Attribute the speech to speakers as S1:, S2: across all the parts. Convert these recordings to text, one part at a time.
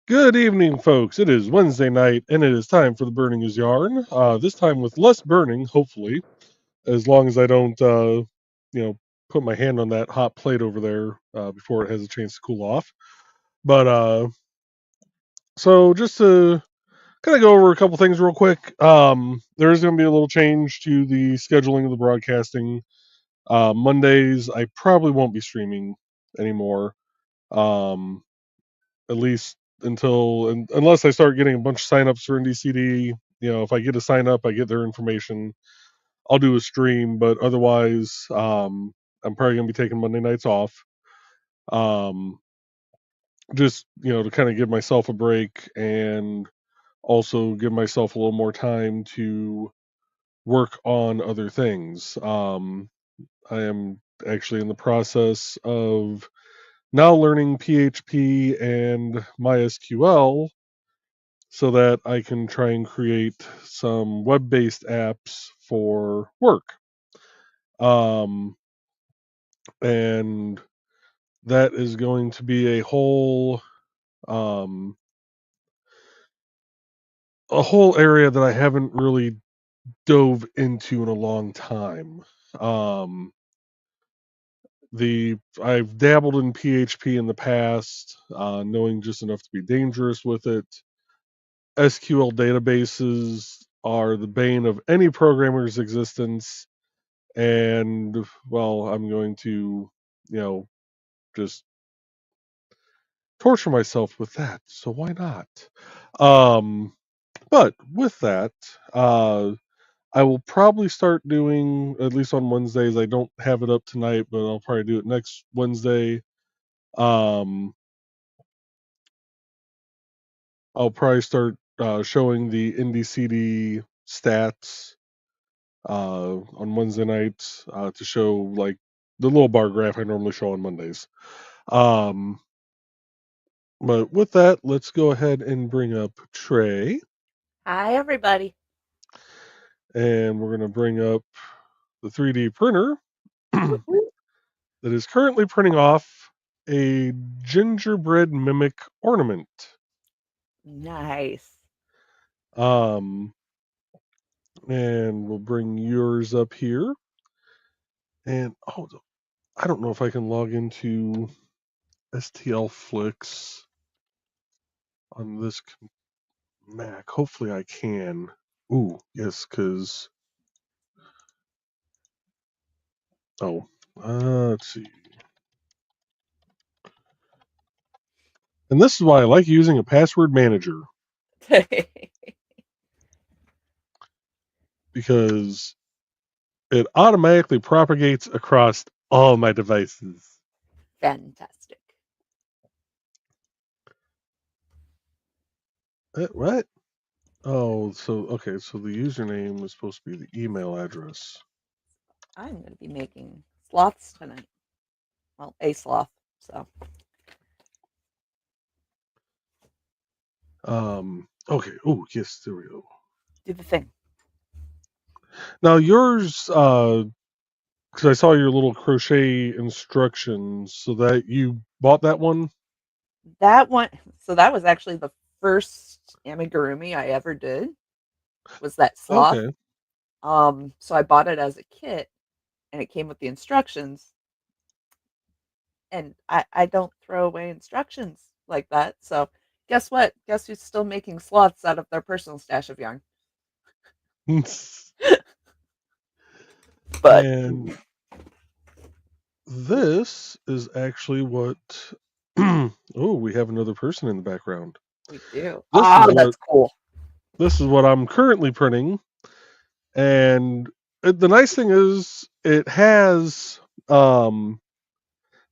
S1: Good evening, folks. It is Wednesday night, and it is time for the Burning is Yarn. This time with less burning, hopefully, as long as I don't, you know, put my hand on that hot plate over there before it has a chance to cool off. But so just to kind of go over a couple things real quick, there is going to be a little change to the scheduling of the broadcasting. Mondays, I probably won't be streaming anymore. Um, at least unless I start getting a bunch of signups for NDCD. If I get a sign up, I get their information. I'll do a stream, but otherwise, I'm probably gonna be taking Monday nights off. Um, just to kind of give myself a break and also give myself a little more time to work on other things. I am actually in the process of now learning PHP and MySQL so that I can try and create some web-based apps for work. And that is going to be um, a whole area that I haven't really dove into in a long time. Um, I've dabbled in PHP in the past, knowing just enough to be dangerous with it. SQL databases are the bane of any programmer's existence, and well, I'm going to, just torture myself with that. So why not? Um, but with that, I will probably start doing, at least on Wednesdays. I don't have it up tonight, but I'll probably do it next Wednesday. Um, I'll probably start showing the NDCD stats on Wednesday nights to show like the little bar graph I normally show on Mondays. Um, but with that, let's go ahead and bring up Trey,
S2: Hi, everybody.
S1: and we're going to bring up the 3D printer that
S2: Woo-hoo.
S1: is currently printing off a gingerbread mimic ornament.
S2: Nice.
S1: Um, and we'll bring yours up here. And I don't know if I can log into STL Flix on this Mac. Hopefully, I can. Ooh, yes, because let's see. And this is why I like using a password manager, because it automatically propagates across all my devices.
S2: Fantastic.
S1: What? Oh, okay, so the username is supposed to be the email address.
S2: I'm going to be making sloths tonight. Well, a sloth. So,
S1: Okay. Oh, yes, there we go.
S2: do the thing.
S1: Now yours, because I saw your little crochet instructions, so that you bought that one.
S2: That one. So, that was actually the first amigurumi I ever did, was that sloth.
S1: Okay.
S2: So I bought it as a kit and it came with the instructions. And I don't throw away instructions like that. So, guess what? Guess who's still making sloths out of their personal stash of yarn? But
S1: And this is actually what. Oh, we have another person in the background.
S2: we do.
S1: This is
S2: Ah,
S1: what
S2: that's cool.
S1: this is what I'm currently printing, and the nice thing is it has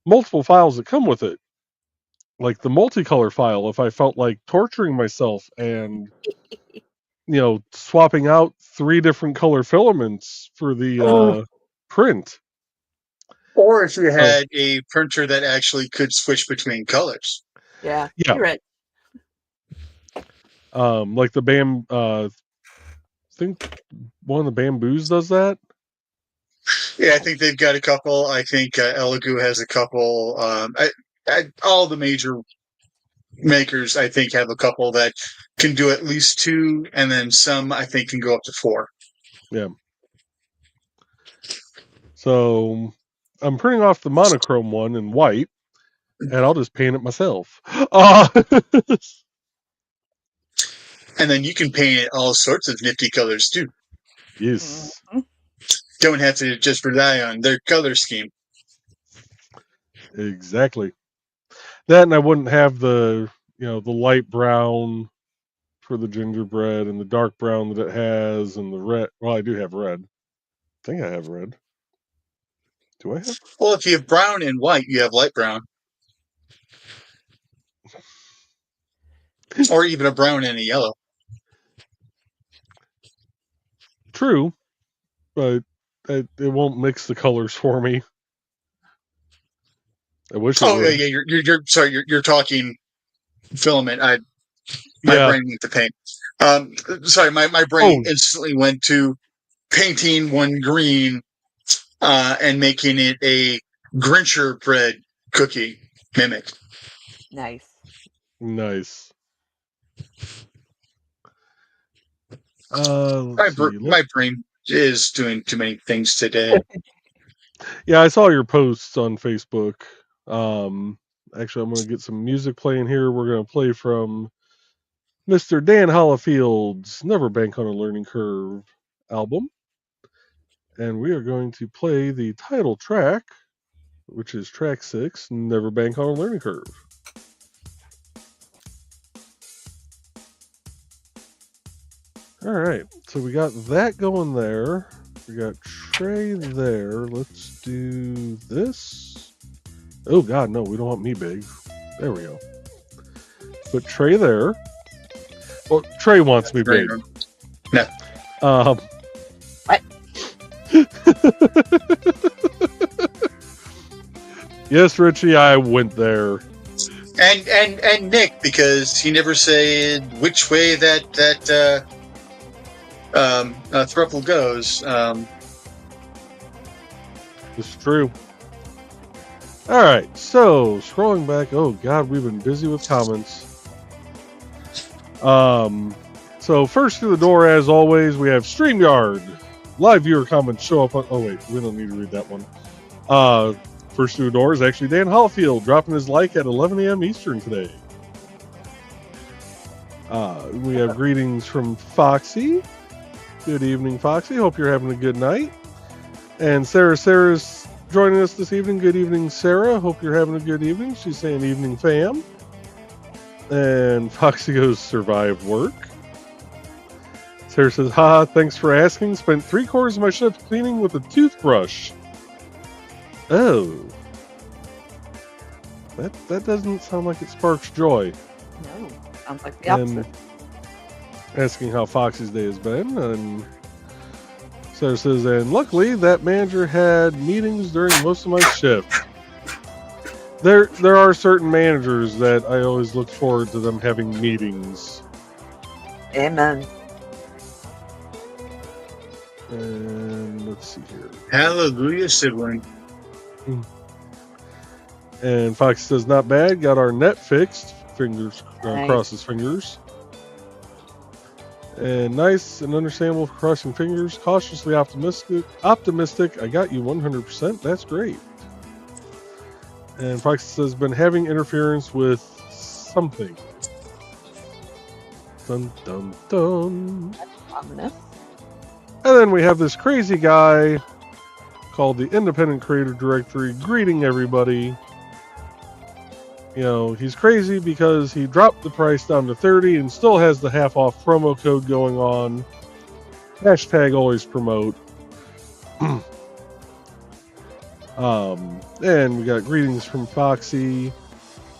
S1: multiple files that come with it, like the multicolor file. If I felt like torturing myself and swapping out 3 different color filaments for the
S2: Oh,
S1: print.
S3: Or if you
S1: So
S3: had a printer that actually could switch between colors.
S2: yeah,
S1: yeah,
S2: you're right.
S1: like the I think one of the bamboos does that.
S3: Yeah, I think they've got a couple. I think Elegoo has a couple. All the major makers, I think, have a couple that can do at least 2, and then some, I think, can go up to 4.
S1: Yeah. So I'm printing off the monochrome one in white, and I'll just paint it myself.
S3: And then you can paint it all sorts of nifty colors, too.
S1: Yes.
S2: Mhm.
S3: Don't have to just rely on their color scheme.
S1: Exactly. That, and I wouldn't have the light brown for the gingerbread and the dark brown that it has and the red. Well, I do have red. I think I have red. Do I have?
S3: Well, if you have brown and white, you have light brown. Or even a brown and a yellow.
S1: True, but it won't mix the colors for me. I wish it
S3: Oh,
S1: would.
S3: yeah, you're sorry, you're talking filament. My
S1: Yeah.
S3: brain went to paint. Sorry, my brain instantly went to painting one green and making it a Grincher bread cookie mimic.
S2: Nice.
S1: Nice. Let's see.
S3: My brain is doing too many things today.
S1: Yeah, I saw your posts on Facebook. Actually, I'm going to get some music playing here. We're going to play from Mr. Dan Hollifield's Never Bank on a Learning Curve album. And we are going to play the title track, which is track 6, Never Bank on a Learning Curve. All right, so we got that going there. We got Trey there. Let's do this. Oh, God, no, we don't want me big. There we go. Put Trey there. Well, Trey wants me big.
S3: No.
S2: What?
S1: Yes, Richie, I went there.
S3: And Nick, because he never said which way that thruple goes.
S1: It's true. All right, so scrolling back. Oh God, we've been busy with comments. So first through the door, as always, we have StreamYard. Live viewer comments show up on. Oh wait, we don't need to read that one. First through the door is actually Dan Hollifield dropping his like at 11 a.m. Eastern today. We have greetings from Foxy. Good evening, Foxy. Hope you're having a good night. And Sarah's joining us this evening. Good evening, Sarah. Hope you're having a good evening. She's saying evening, fam. And Foxy goes, survive work. Sarah says, haha, thanks for asking. Spent 3/4 of my shift cleaning with a toothbrush. Oh. That doesn't sound like it sparks joy.
S2: No, sounds like the opposite.
S1: And asking how Foxy's day has been, and Sarah says, and luckily that manager had meetings during most of my shift. There are certain managers that I always look forward to them having meetings.
S2: Amen.
S1: And let's see here.
S3: Hallelujah, sibling.
S1: And Foxy says, not bad. Got our net fixed. Fingers,
S2: Nice.
S1: crosses fingers. And nice and understandable for crossing fingers. Cautiously optimistic. I got you 100%. That's great. And Foxy says, been having interference with something. Dun dun dun.
S2: Ominous.
S1: And then we have this crazy guy called the Independent Creator Directory greeting everybody. You know, he's crazy because he dropped the price down to 30 and still has the half off promo code going on. Hashtag always promote. And we got greetings from Foxy.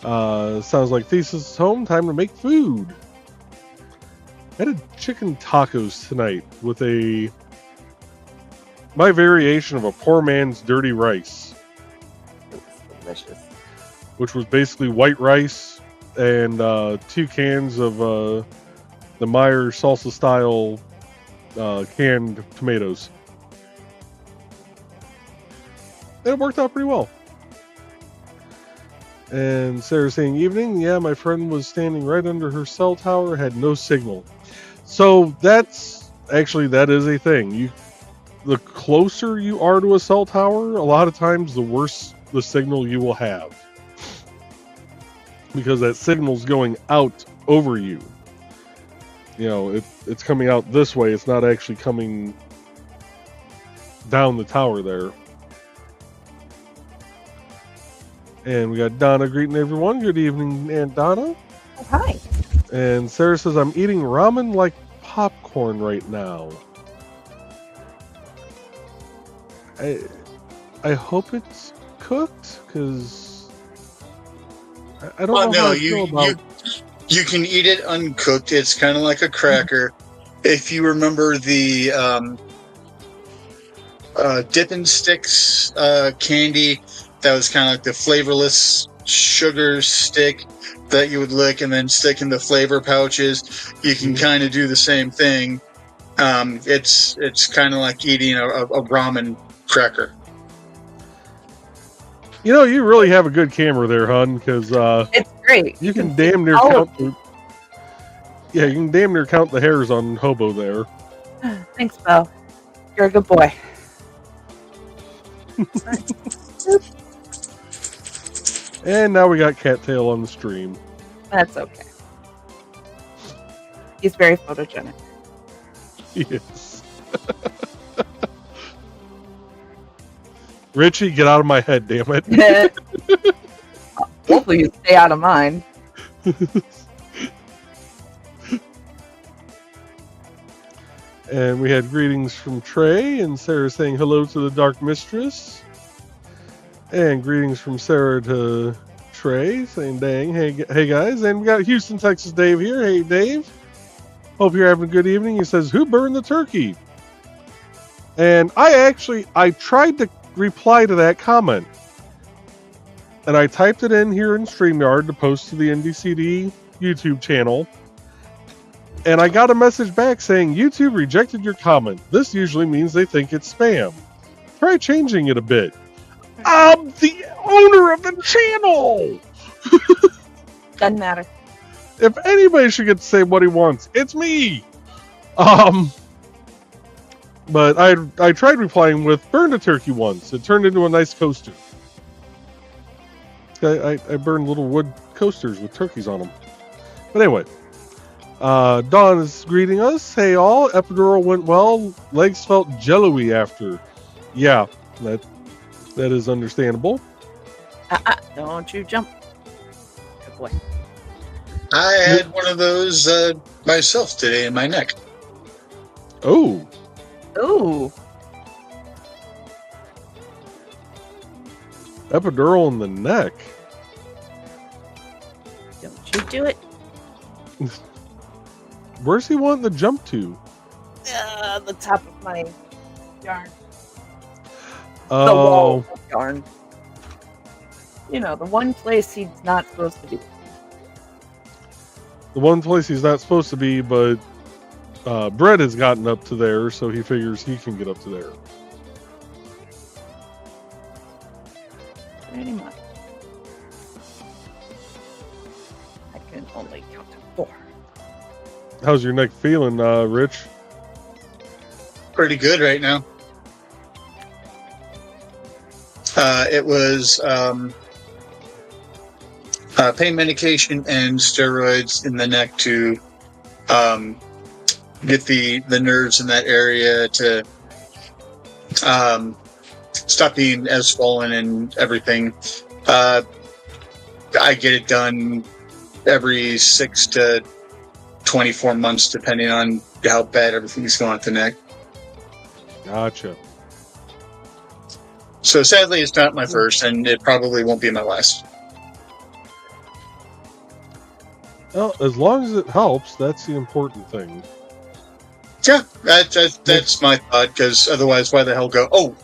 S1: Sounds like Thesis is home. Time to make food. I had chicken tacos tonight with my variation of a poor man's dirty rice.
S2: It was delicious.
S1: Which was basically white rice and 2 cans of the Meyer salsa style canned tomatoes. And it worked out pretty well. And Sarah saying, evening. Yeah, my friend was standing right under her cell tower, had no signal. So that is a thing. The closer you are to a cell tower, a lot of times the worse the signal you will have. Because that signal's going out over you. It's coming out this way. It's not actually coming down the tower there. And we got Donna greeting everyone. Good evening, Aunt Donna.
S2: Oh, hi.
S1: And Sarah says, I'm eating ramen like popcorn right now. I hope it's cooked, because I don't know how I feel about...
S3: You can eat it uncooked. It's kind of like a cracker. If you remember the Dippin' Sticks candy, that was kind of like the flavorless sugar stick that you would lick and then stick in the flavor pouches. You can kind of do the same thing. It's kind of like eating a ramen cracker.
S1: You really have a good camera there, hun, because
S2: it's great.
S1: You can damn near count you can damn near count the hairs on Hobo there.
S2: Thanks, Bo. You're a good boy.
S1: And now we got Cattail on the stream.
S2: That's okay. He's very photogenic.
S1: Yes. Richie, get out of my head, damn it.
S2: Hopefully you stay out of mine.
S1: And we had greetings from Trey, and Sarah saying hello to the Dark Mistress. And greetings from Sarah to Trey, saying dang, hey guys. And we got Houston, Texas Dave here. Hey Dave. Hope you're having a good evening. He says, who burned the turkey? And I tried to reply to that comment. And I typed it in here in StreamYard to post to the NDCD YouTube channel. And I got a message back saying, YouTube rejected your comment. This usually means they think it's spam. Try changing it a bit. I'm the owner of the channel!
S2: Doesn't matter.
S1: If anybody should get to say what he wants, it's me! But I tried replying with, burned a turkey once. It turned into a nice coaster. I burned little wood coasters with turkeys on them. But anyway. Dawn is greeting us. Hey all, epidural went well. Legs felt jello-y after. Yeah, that is understandable.
S2: Don't you jump. Good boy.
S3: I had one of those myself today in my neck.
S1: Oh.
S2: Ooh.
S1: Epidural in the neck.
S2: Don't you do it.
S1: Where's he wanting to jump to?
S2: The top of my yarn.
S1: Oh.
S2: The wall of yarn. The one place he's not supposed to be.
S1: The one place he's not supposed to be, but Brett has gotten up to there, so he figures he can get up to there.
S2: Pretty much. I can only count to 4.
S1: How's your neck feeling, Rich?
S3: Pretty good right now. It was pain medication and steroids in the neck to get the nerves in that area to stop being as swollen and everything. I get it done every 6 to 24 months, depending on how bad everything's going at the neck.
S1: Gotcha.
S3: So sadly, it's not my first, and it probably won't be my last.
S1: Well, as long as it helps, that's the important thing.
S3: Yeah, that's my thought, because otherwise, why the hell go, oh,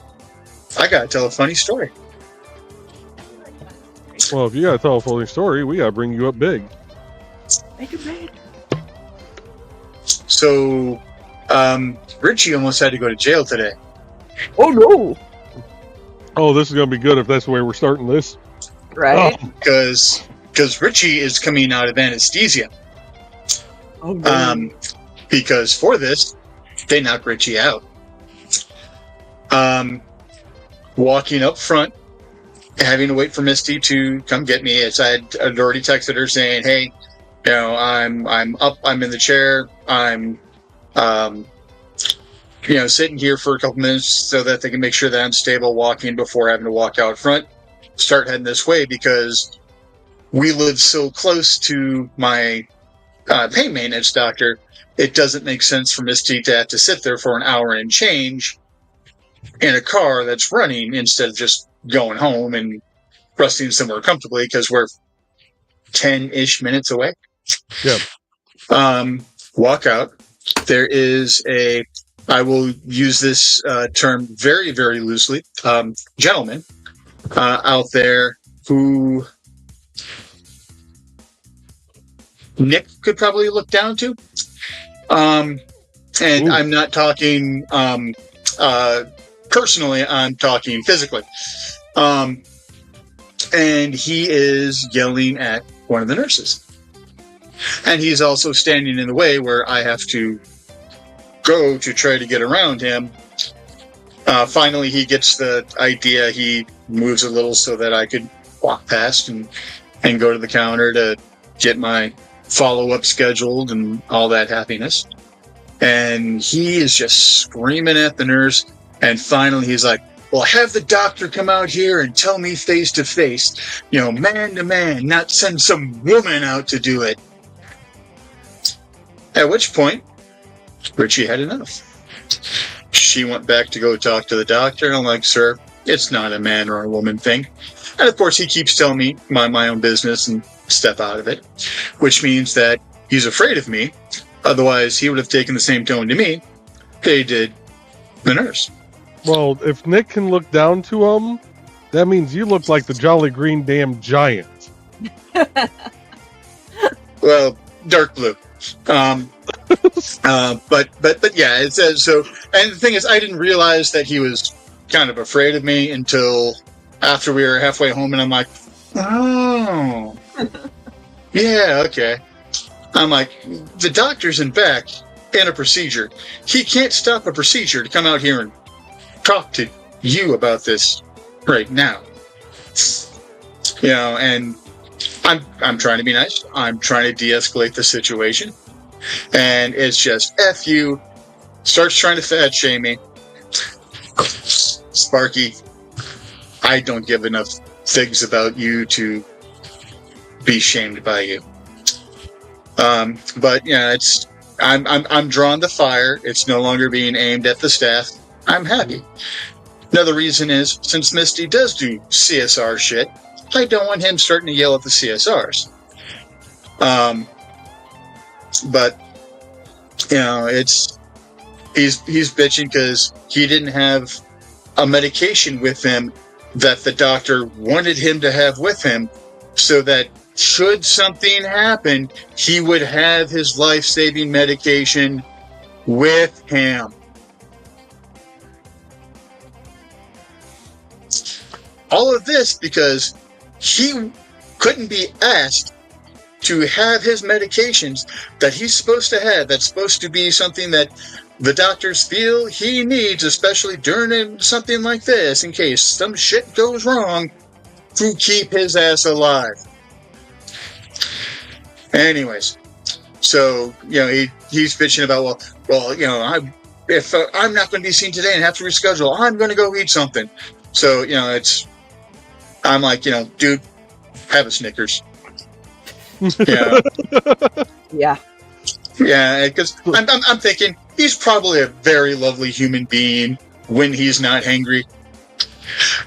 S3: I gotta tell a funny story.
S1: Well, if you gotta tell a funny story, we gotta bring you up big.
S2: Make it big.
S3: So, Richie almost had to go to jail today.
S2: Oh, no.
S1: Oh, this is gonna be good if that's the way we're starting this.
S2: Right?
S3: Because Richie is coming out of anesthesia.
S2: Oh, no.
S3: Because for this, they knock Richie out. Walking up front, having to wait for Misty to come get me, as I'd already texted her saying, "Hey, I'm up, I'm in the chair, I'm sitting here for a couple minutes so that they can make sure that I'm stable walking before having to walk out front, start heading this way because we live so close to my pain maintenance doctor. It doesn't make sense for Misty to have to sit there for an hour and change in a car that's running instead of just going home and resting somewhere comfortably because we're 10-ish minutes away."
S1: Yep.
S3: Walk out. There is I will use this term very, very loosely, gentleman out there who Nick could probably look down to. And
S1: Ooh.
S3: I'm not talking personally, I'm talking physically. And he is yelling at one of the nurses. And he's also standing in the way where I have to go to try to get around him. Finally, he gets the idea. He moves a little so that I could walk past and go to the counter to get my follow-up scheduled and all that happiness. And he is just screaming at the nurse. And finally, he's like, "Well, have the doctor come out here and tell me face to face, man to man, not send some woman out to do it." At which point, Richie had enough. She went back to go talk to the doctor. And I'm like, "Sir, it's not a man or a woman thing." And of course, he keeps telling me mind my own business and step out of it, which means that he's afraid of me. Otherwise, he would have taken the same tone to me they did the nurse.
S1: Well, if Nick can look down to him, that means you look like the Jolly Green Damn Giant.
S3: Well, dark blue. But yeah, it says so. And the thing is, I didn't realize that he was kind of afraid of me until after we were halfway home, and I'm like, "Oh, yeah, okay." I'm like, the doctor's in back in a procedure. He can't stop a procedure to come out here and talk to you about this right now. And I'm trying to be nice. I'm trying to de-escalate the situation. And it's just F you. Starts trying to fat shame me. Sparky, I don't give enough things about you to be shamed by you. But yeah, I'm drawn to fire. It's no longer being aimed at the staff. I'm happy. Another reason is, since Misty does do CSR shit, I don't want him starting to yell at the CSRs. But he's bitching because he didn't have a medication with him that the doctor wanted him to have with him, so that should something happen, he would have his life-saving medication with him. All of this because he couldn't be asked to have his medications that he's supposed to have. That's supposed to be something that the doctors feel he needs, especially during something like this, in case some shit goes wrong, to keep his ass alive. Anyways, so he's bitching about if I'm not going to be seen today and have to reschedule, I'm going to go eat something. So I'm like, dude, have a Snickers.
S2: Yeah,
S3: because I'm thinking he's probably a very lovely human being when he's not hangry,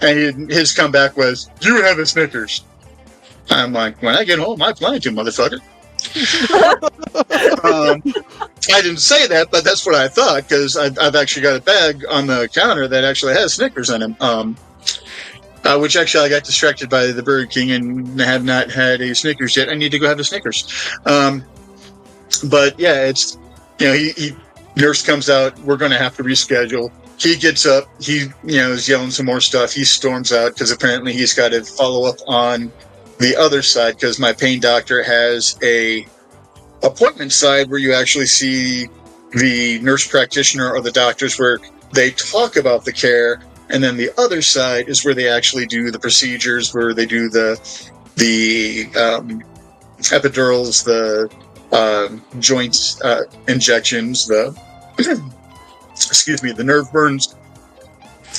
S3: and his comeback was, "You have a Snickers." I'm like, when I get home, I plan to, motherfucker. I didn't say that, but that's what I thought, because I've actually got a bag on the counter that actually has Snickers in him. Which actually I got distracted by the Burger King and have not had a Snickers yet. I need to go have a Snickers. But yeah, it's, nurse comes out. We're going to have to reschedule. he gets up. He is yelling some more stuff. He storms out because apparently he's got to follow up on the other side because my pain doctor has a appointment side where you actually see the nurse practitioner or the doctors where they talk about the care, and then the other side is where they actually do the procedures, where they do the epidurals, the joint injections, the excuse me, the nerve burns,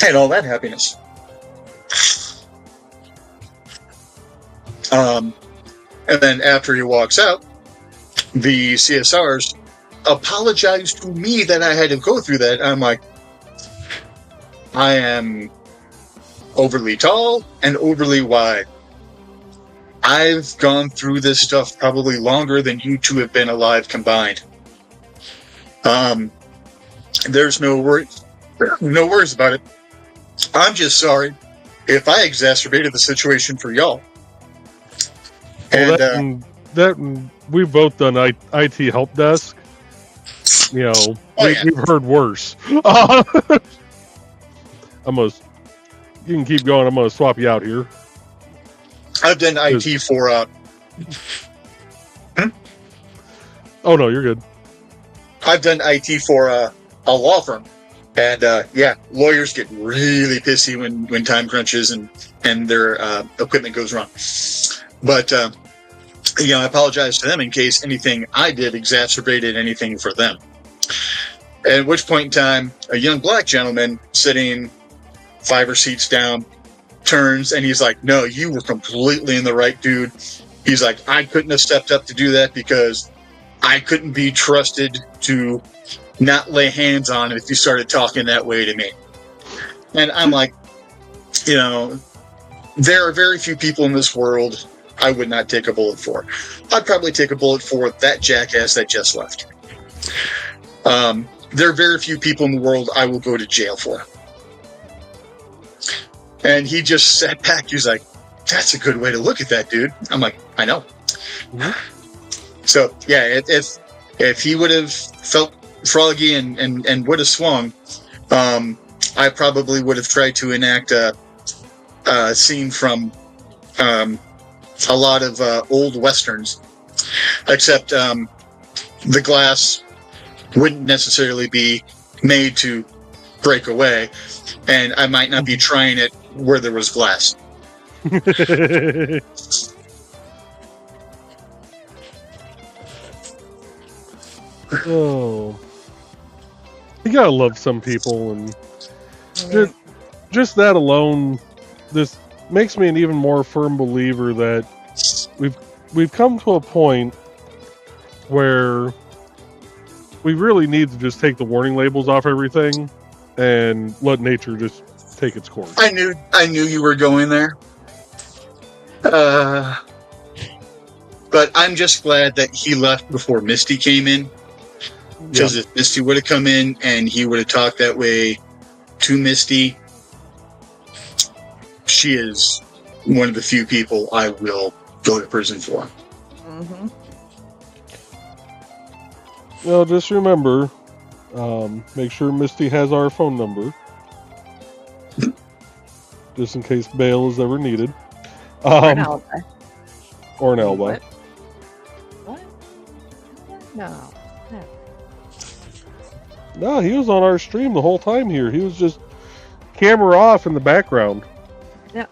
S3: and all that happiness. And then after he walks out, the CSRs apologize to me that I had to go through that. I'm like, I am overly tall and overly wide. I've gone through this stuff probably longer than you two have been alive combined. There's no worries about it. I'm just sorry if I exacerbated the situation for y'all.
S1: Well, and we've both done IT help desk. We've heard worse. You can keep going. I'm gonna swap you out here.
S3: I've done IT for.
S1: Oh no, you're good.
S3: I've done IT for a law firm, and lawyers get really pissy when time crunches and their equipment goes wrong. But I apologize to them in case anything I did exacerbated anything for them. At which point in time, a young black gentleman sitting 5 seats down turns and he's like, "No, you were completely in the right, dude." He's like, "I couldn't have stepped up to do that because I couldn't be trusted to not lay hands on if you started talking that way to me." And I'm like, there are very few people in this world I would not take a bullet for. I'd probably take a bullet for that jackass that just left. There are very few people in the world I will go to jail for. And he just sat back. He's like, "That's a good way to look at that, dude." I'm like, "I know." Mm-hmm. So, yeah, if he would have felt froggy and would have swung, I probably would have tried to enact a scene from a lot of old westerns, except the glass wouldn't necessarily be made to break away, and I might not be trying it where there was glass.
S1: Oh, you gotta love some people, and just that alone, this makes me an even more firm believer that we've come to a point where we really need to just take the warning labels off everything and let nature just take its course.
S3: I knew you were going there. But I'm just glad that he left before Misty came in. Because if Misty would have come in and he would have talked that way to Misty, she is one of the few people I will go to prison for.
S2: Mm-hmm.
S1: Well, just remember, make sure Misty has our phone number, just in case bail is ever needed.
S2: Or an alibi.
S1: Or an alibi.
S2: What? No.
S1: No, he was on our stream the whole time here. He was just camera off in the background.
S2: Yeah.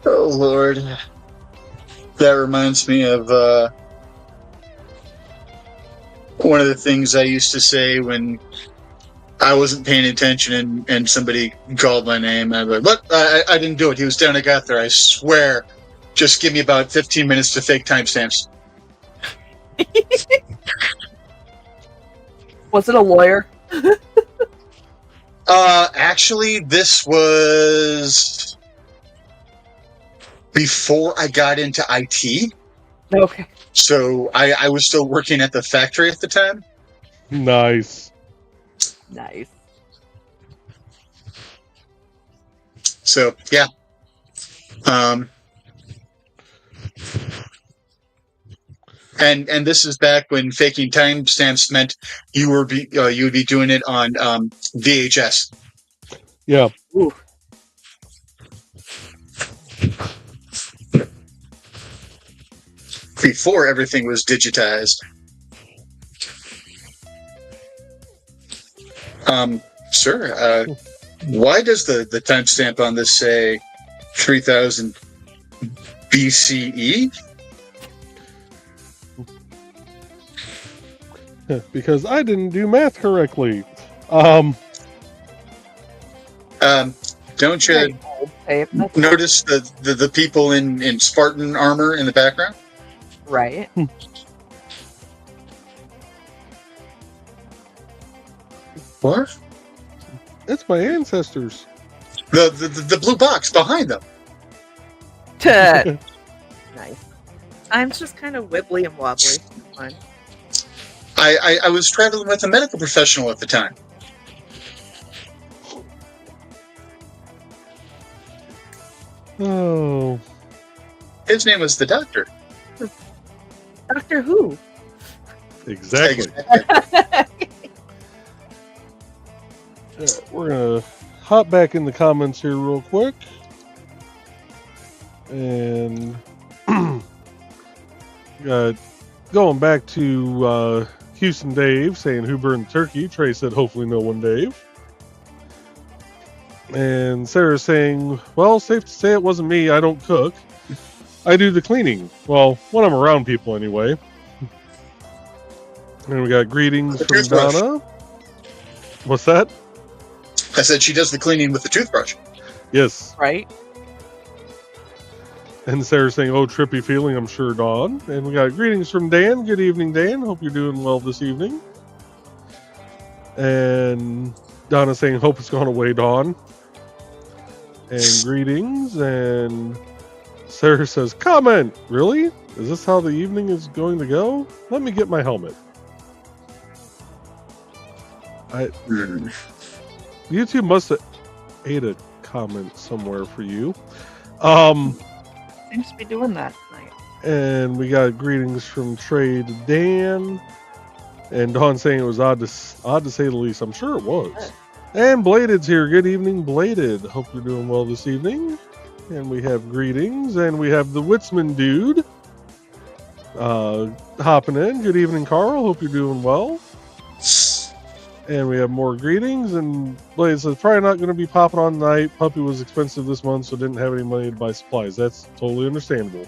S3: Oh, Lord. That reminds me of one of the things I used to say when I wasn't paying attention and somebody called my name. I'd be like, "What? I didn't do it. He was down. I got there. I swear. Just give me about 15 minutes to fake timestamps."
S2: Was it a lawyer?
S3: Actually, this was before I got into IT.
S2: Okay.
S3: So I was still working at the factory at the time.
S1: Nice.
S3: So, yeah. And this is back when faking timestamps meant you would be doing it on VHS.
S1: Yeah.
S2: Ooh.
S3: Before everything was digitized. Sir, why does the timestamp on this say 3000 BCE?
S1: Because I didn't do math correctly.
S3: Don't you notice the people in Spartan armor in the background?
S2: Right.
S3: What?
S1: It's my ancestors.
S3: The blue box behind them.
S2: Nice. I'm just kind of wibbly and wobbly. Fine.
S3: I was traveling with a medical professional at the time.
S1: Oh.
S3: His name was the doctor.
S2: Doctor Who?
S1: Exactly. We're going to hop back in the comments here real quick. And going back to Houston Dave saying who burned the turkey. Trey said hopefully no one, Dave. And Sarah saying, well, safe to say it wasn't me. I don't cook. I do the cleaning. Well, when I'm around people anyway. And we got greetings from Donna. What's that?
S3: I said she does the cleaning with the toothbrush.
S1: Yes.
S2: Right.
S1: And Sarah saying, oh, trippy feeling, I'm sure, Dawn. And we got greetings from Dan. Good evening, Dan. Hope you're doing well this evening. And Donna saying, hope it's gone away, Dawn. And greetings. And Sarah says, comment. Really? Is this how the evening is going to go? Let me get my helmet. YouTube must have ate a comment somewhere for you.
S2: Seems to be doing that tonight.
S1: And we got greetings from Trey to Dan. And Dawn saying it was odd to say the least. I'm sure it was. And Bladed's here. Good evening, Bladed. Hope you're doing well this evening. And we have greetings. And we have the Witzman dude hopping in. Good evening, Carl. Hope you're doing well. And we have more greetings. And Blade says, probably not going to be popping on tonight. Puppy was expensive this month, so didn't have any money to buy supplies. That's totally understandable.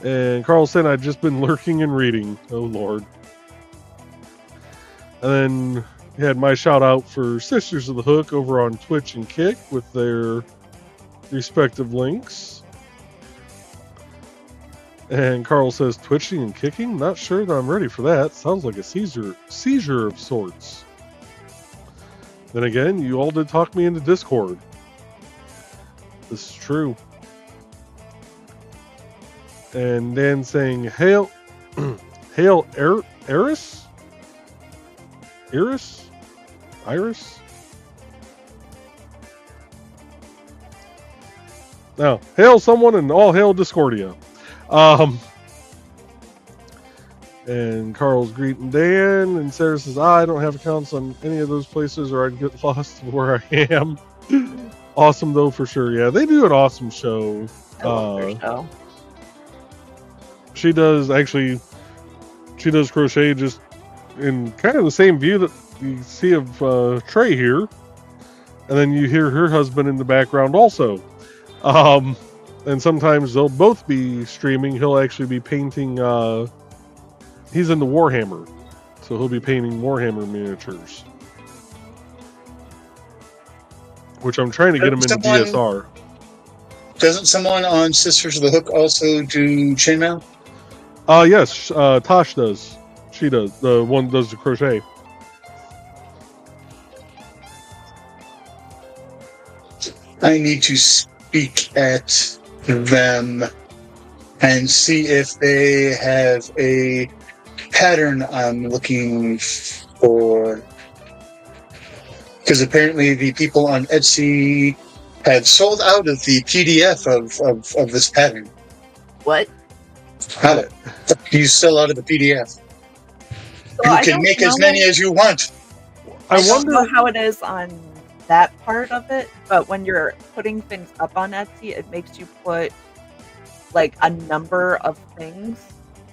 S1: And Carl said, I'd just been lurking and reading. Oh, Lord. And then we had my shout out for Sisters of the Hook over on Twitch and Kick with their respective links. And Carl says, twitching and kicking? Not sure that I'm ready for that. Sounds like a seizure of sorts. Then again, you all did talk me into Discord. This is true. And Dan saying, hail, hail, Iris? Iris? Iris? No. Hail someone and all hail Discordia. And Carl's greeting Dan, and Sarah says, I don't have accounts on any of those places or I'd get lost where I am. Awesome though, for sure. Yeah, they do an awesome show.
S2: I love their show.
S1: She does crochet just in kind of the same view that you see of Trey here. And then you hear her husband in the background also. And sometimes they'll both be streaming. He'll actually be painting. He's into Warhammer, so he'll be painting Warhammer miniatures. Which I'm trying to get him into DSR.
S3: Doesn't someone on Sisters of the Hook also do chainmail?
S1: Yes, Tosh does. She does. The one that does the crochet.
S3: I need to speak at them and see if they have a pattern I'm looking for. Because apparently the people on Etsy had sold out of the PDF of this pattern.
S2: What?
S3: How do you sell out of the PDF?
S2: So
S3: You
S2: I
S3: can
S2: don't
S3: make
S2: know.
S3: as many as you want.
S2: I
S1: wonder
S2: don't know how it is on that part of it, but when you're putting things up on Etsy, it makes you put like a number of things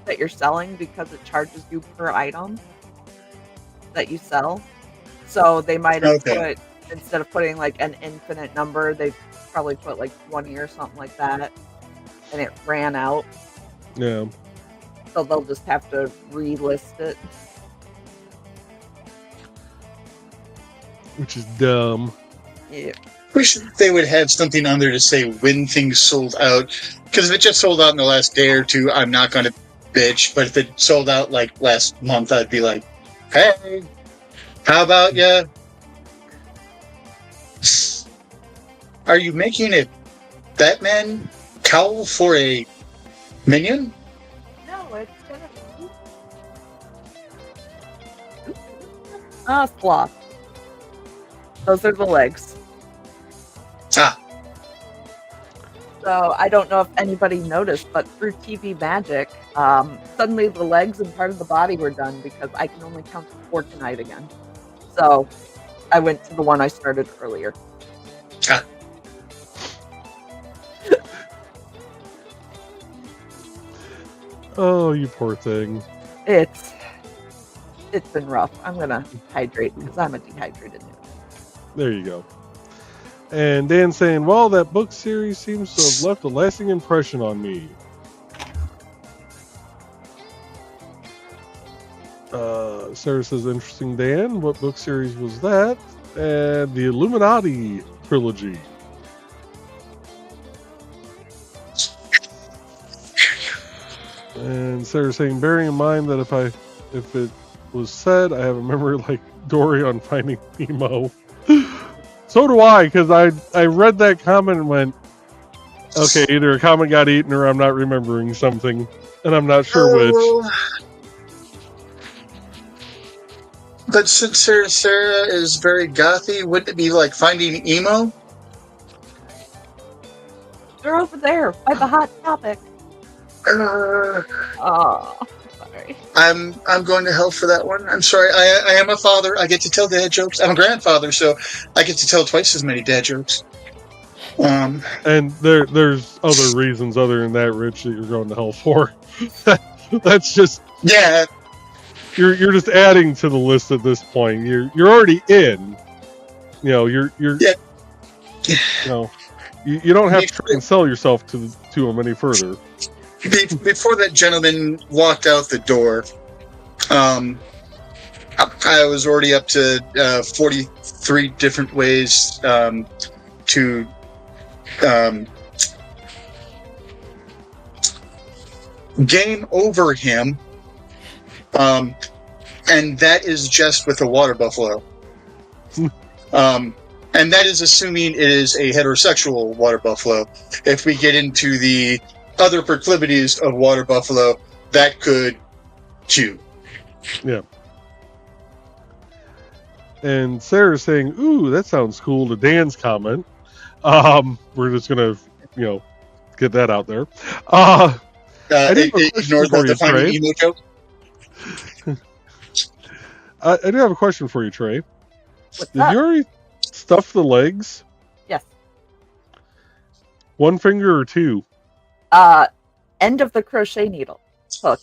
S2: that you're selling because it charges you per item that you sell. So they might have
S3: Okay.
S2: put, instead of putting like an infinite number, they probably put like 20 or something like that, and it ran out.
S1: Yeah.
S2: So they'll just have to relist it.
S1: Which is dumb.
S2: Yeah.
S3: Wish they would have something on there to say when things sold out. Because if it just sold out in the last day or two, I'm not going to bitch. But if it sold out like last month, I'd be like, hey, how about ya? Are you making a Batman cowl for a minion?
S2: No, it's Genevieve. Sloth. Those are the legs.
S3: Ah.
S2: So I don't know if anybody noticed, but through TV magic, suddenly the legs and part of the body were done because I can only count to 4 tonight again. So I went to the one I started earlier.
S3: Ah.
S1: Oh, you poor thing.
S2: It's been rough. I'm gonna hydrate because I'm a dehydrated noob.
S1: There you go. And Dan saying, well, that book series seems to have left a lasting impression on me. Sarah says, interesting, Dan. What book series was that? And the Illuminati trilogy. And Sarah saying, bearing in mind that if it was said, I have a memory like Dory on Finding Nemo. So do I, because I read that comment and went, okay, either a comment got eaten or I'm not remembering something, and I'm not sure which.
S3: But since Sarah is very gothy, wouldn't it be like Finding Emo?
S2: They're over there by the hot topic. Oh, sorry.
S3: I'm going to hell for that one. I'm sorry. I am a father. I get to tell dad jokes. I'm a grandfather, so I get to tell twice as many dad jokes.
S1: And there's other reasons other than that, Rich, that you're going to hell for. That's just you're just adding to the list at this point. You're already in. You know, you're you know, you don't have to try and sell yourself to them any further.
S3: Before that gentleman walked out the door, I was already up to 43 different ways to game over him, and that is just with a water buffalo. And that is assuming it is a heterosexual water buffalo. If we get into the other proclivities of water buffalo, that could chew.
S1: Yeah. And Sarah's saying, ooh, that sounds cool, to Dan's comment. We're just going to, get that out there. I do have a question for you, Trey.
S3: Emo joke.
S1: I do have a question for you, Trey.
S2: What's
S1: Did
S2: up?
S1: you already stuff the legs?
S2: Yes.
S1: One finger or two?
S2: End of the crochet needle. Hook.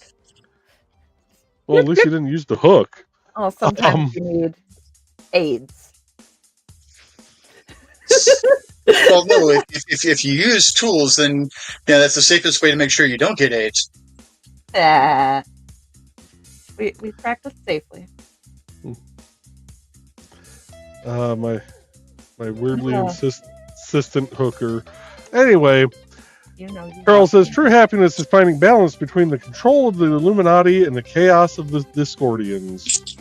S1: Well, at least you didn't use the hook.
S2: Oh, sometimes you need aids.
S3: Well, no, if you use tools, then that's the safest way to make sure you don't get AIDS.
S2: We practice safely.
S1: My weirdly insistent hooker. Anyway, Carl says, true happiness is finding balance between the control of the Illuminati and the chaos of the Discordians.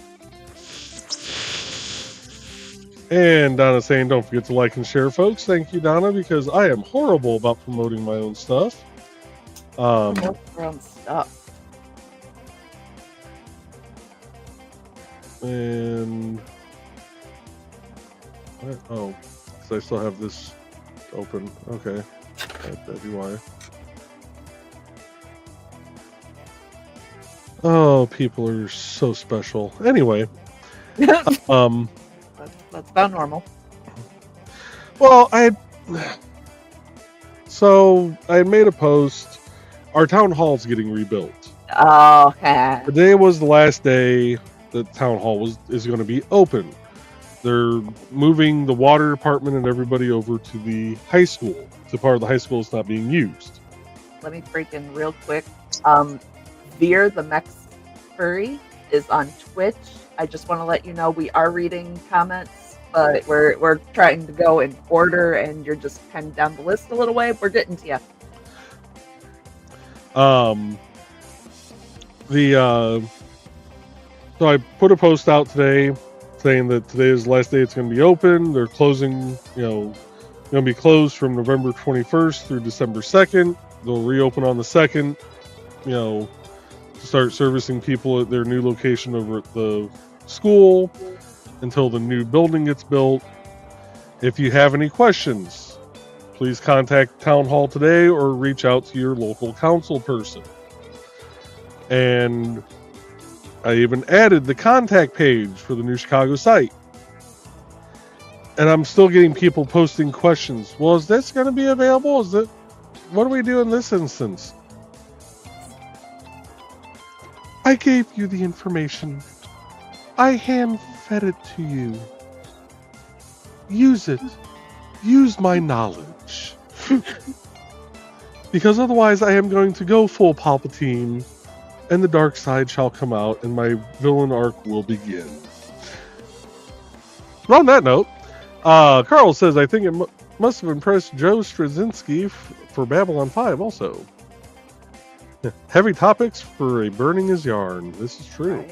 S1: And Donna saying, don't forget to like and share, folks. Thank you, Donna, because I am horrible about promoting my own stuff.
S2: Promote your own stuff.
S1: And oh, because I still have this open. Okay, that'd be why. Oh, people are so special. Anyway,
S2: That's
S1: um,
S2: about normal.
S1: well, I had made a post. Our town hall's getting rebuilt.
S2: Oh, okay.
S1: Today was the last day the town hall is going to be open. They're moving the water department and everybody over to the high school. The part of the high school is not being used.
S2: Let me break in real quick. Veer the Mex Furry is on Twitch. I just want to let you know we are reading comments, but we're trying to go in order, and you're just kind of down the list a little way. We're getting to you.
S1: So I put a post out today saying that today is the last day it's going to be open. They're closing, going to be closed from November 21st through December 2nd. They'll reopen on the 2nd, to start servicing people at their new location over at the school until the new building gets built. If you have any questions, please contact Town Hall today or reach out to your local council person. And I even added the contact page for the New Chicago site. And I'm still getting people posting questions. Well, is this going to be available? What do we do in this instance? I gave you the information. I hand-fed it to you. Use it. Use my knowledge. Because otherwise I am going to go full Palpatine, and the dark side shall come out, and my villain arc will begin. But on that note, Carl says, I think it must have impressed Joe Straczynski for Babylon 5 also. Heavy topics for a burning his yarn. This is true.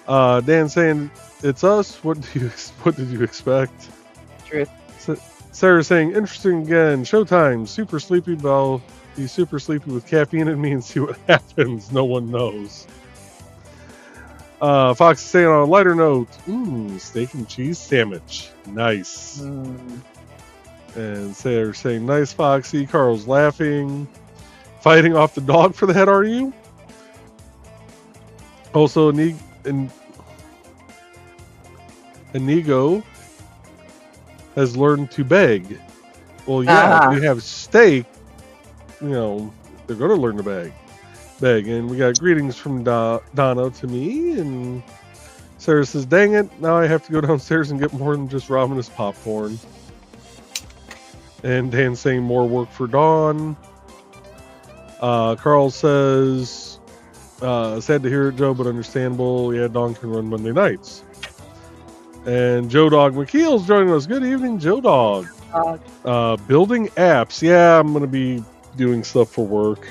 S1: Right. Dan saying, it's us. What did you expect?
S2: Truth.
S1: Sarah saying, interesting again. Showtime. Super sleepy. I'll be super sleepy with caffeine in me and see what happens. No one knows. Fox is saying, on a lighter note, steak and cheese sandwich. Nice. And Sarah saying, nice, Foxy. Carl's laughing. Fighting off the dog for the head, are you? Also, Inigo has learned to beg. Well, yeah, we have steak. They're going to learn to beg. And we got greetings from Donna to me. And Sarah says, dang it, now I have to go downstairs and get more than just ravenous popcorn. And Dan saying more work for Dawn. Carl says, sad to hear it, Joe, but understandable. Yeah, Dawn can run Monday nights. And Joe Dog McKeel's joining us. Good evening, Joe Dog. Building apps. Yeah, I'm going to be doing stuff for work.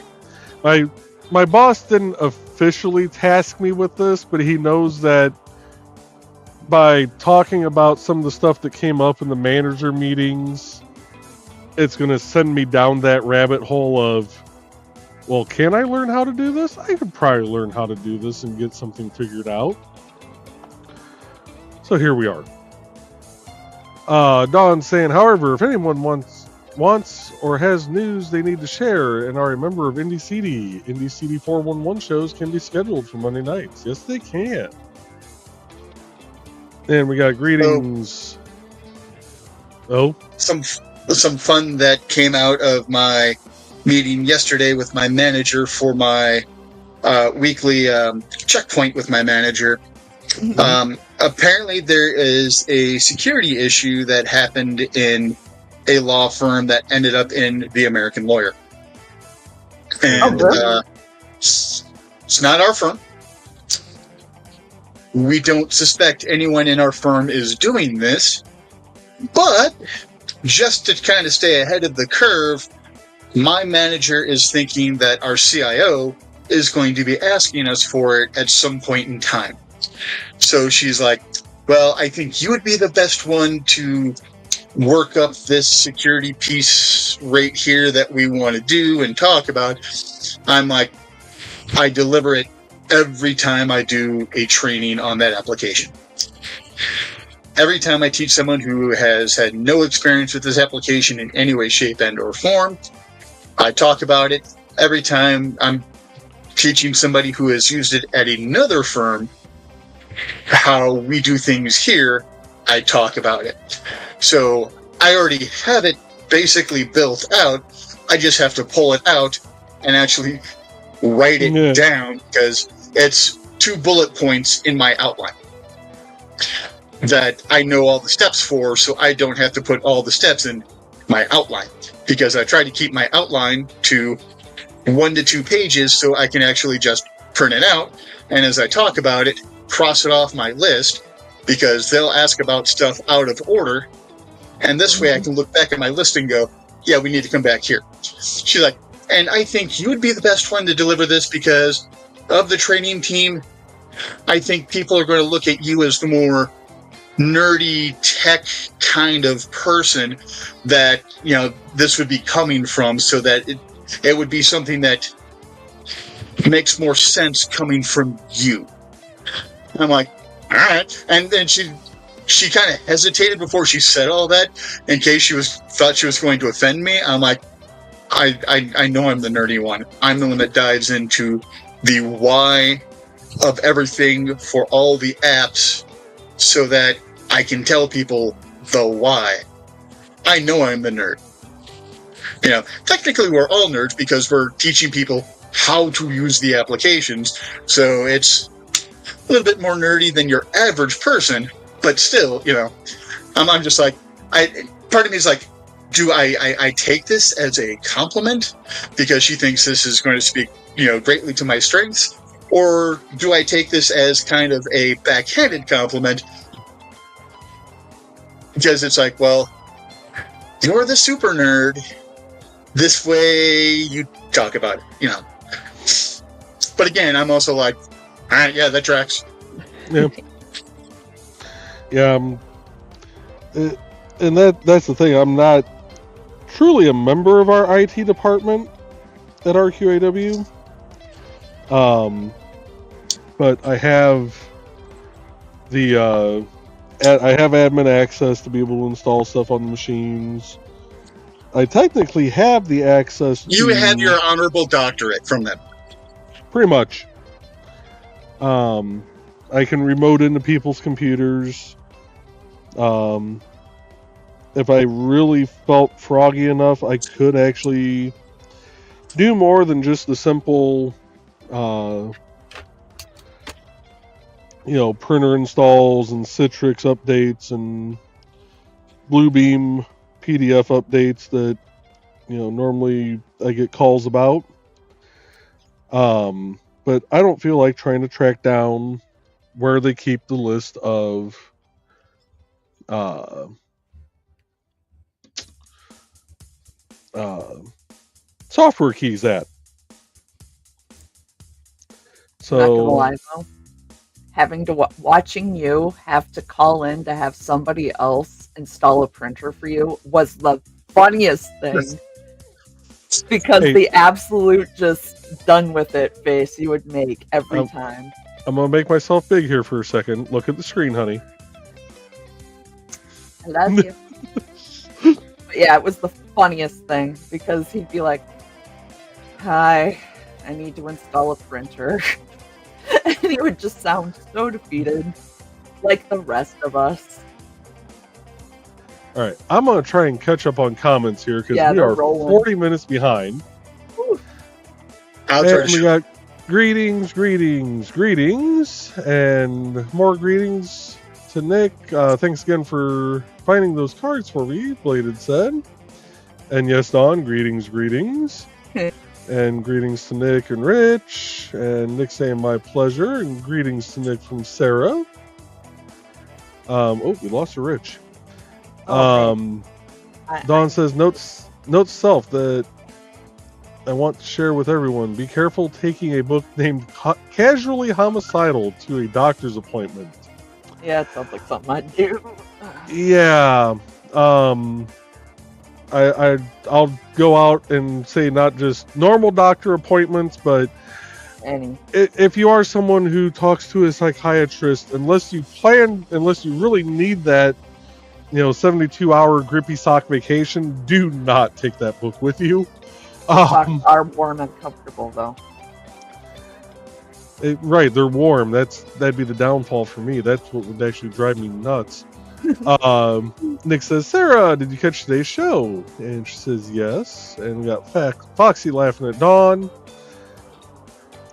S1: My boss didn't officially task me with this, but he knows that by talking about some of the stuff that came up in the manager meetings, it's going to send me down that rabbit hole of, well, can I learn how to do this? I could probably learn how to do this and get something figured out. So here we are. Dawn saying, however, if anyone wants or has news they need to share and are a member of IndieCD 411 shows can be scheduled for Monday nights. Yes, they can. And we got greetings.
S3: Some fun that came out of my meeting yesterday with my manager for my weekly checkpoint with my manager. Apparently there is a security issue that happened in a law firm that ended up in The American Lawyer. And it's not our firm. We don't suspect anyone in our firm is doing this, but just to kind of stay ahead of the curve, my manager is thinking that our CIO is going to be asking us for it at some point in time. So she's like, well, I think you would be the best one to work up this security piece right here that we want to do and talk about. I'm like, I deliver it every time I do a training on that application. Every time I teach someone who has had no experience with this application in any way, shape, and or form, I talk about it. Every time I'm teaching somebody who has used it at another firm how we do things here, I talk about it. So I already have it basically built out. I just have to pull it out and actually write it down, because it's 2 bullet points in my outline that I know all the steps for, so I don't have to put all the steps in my outline, because I try to keep my outline to 1 to 2 pages so I can actually just print it out, and as I talk about it, cross it off my list, because they'll ask about stuff out of order, and this way I can look back at my list and go, yeah, we need to come back here. She's like, and I think you would be the best one to deliver this, because of the training team, I think people are going to look at you as the more nerdy tech kind of person that, you know, this would be coming from, so that it would be something that makes more sense coming from you. I'm like, all right. And then she kind of hesitated before she said all that, in case she thought she was going to offend me. I'm like, I know I'm the nerdy one. I'm the one that dives into the why of everything for all the apps, so that I can tell people the why. I know I'm the nerd. You know, technically we're all nerds, because we're teaching people how to use the applications, so it's a little bit more nerdy than your average person, but still, you know, I'm just like, part of me is like, do I take this as a compliment because she thinks this is going to speak, you know, greatly to my strengths, or do I take this as kind of a backhanded compliment, because it's like, well, you're the super nerd, this way you talk about it, you know. But again, I'm also like, all right, yeah, that tracks.
S1: Yeah. Yeah. And that's the thing. I'm not truly a member of our IT department at RQAW. But I have I have admin access to be able to install stuff on the machines. I technically have the access.
S3: You have your honorable doctorate from them.
S1: Pretty much. I can remote into people's computers. If I really felt froggy enough, I could actually do more than just the simple, printer installs and Citrix updates and Bluebeam PDF updates that, normally I get calls about. But I don't feel like trying to track down where they keep the list of software keys at. So,
S2: not gonna lie though, having to watching you have to call in to have somebody else install a printer for you was the funniest thing. Because the absolute just done with it face you would make every time.
S1: I'm gonna make myself big here for a second. Look at the screen, honey.
S2: I love you. But yeah, it was the funniest thing because he'd be like, "Hi, I need to install a printer," and he would just sound so defeated, like the rest of us.
S1: All right, I'm going to try and catch up on comments here because we are rolling. 40 minutes behind. And we got greetings, and more greetings to Nick. Thanks again for finding those cards for me, Bladed said. And yes, Dawn, greetings. And greetings to Nick and Rich. And Nick saying my pleasure. And greetings to Nick from Sarah. We lost a Rich. Dawn says, notes self that I want to share with everyone. Be careful taking a book named Casually Homicidal to a doctor's appointment.
S2: Yeah, it sounds like something I'd do.
S1: Yeah. I'll go out and say not just normal doctor appointments, but if you are someone who talks to a psychiatrist, unless you really need that 72-hour grippy sock vacation, do not take that book with you.
S2: Socks are warm and comfortable, though.
S1: Right, they're warm. That'd be the downfall for me. That's what would actually drive me nuts. Nick says, Sarah, did you catch today's show? And she says, yes. And we got Foxy laughing at Dawn.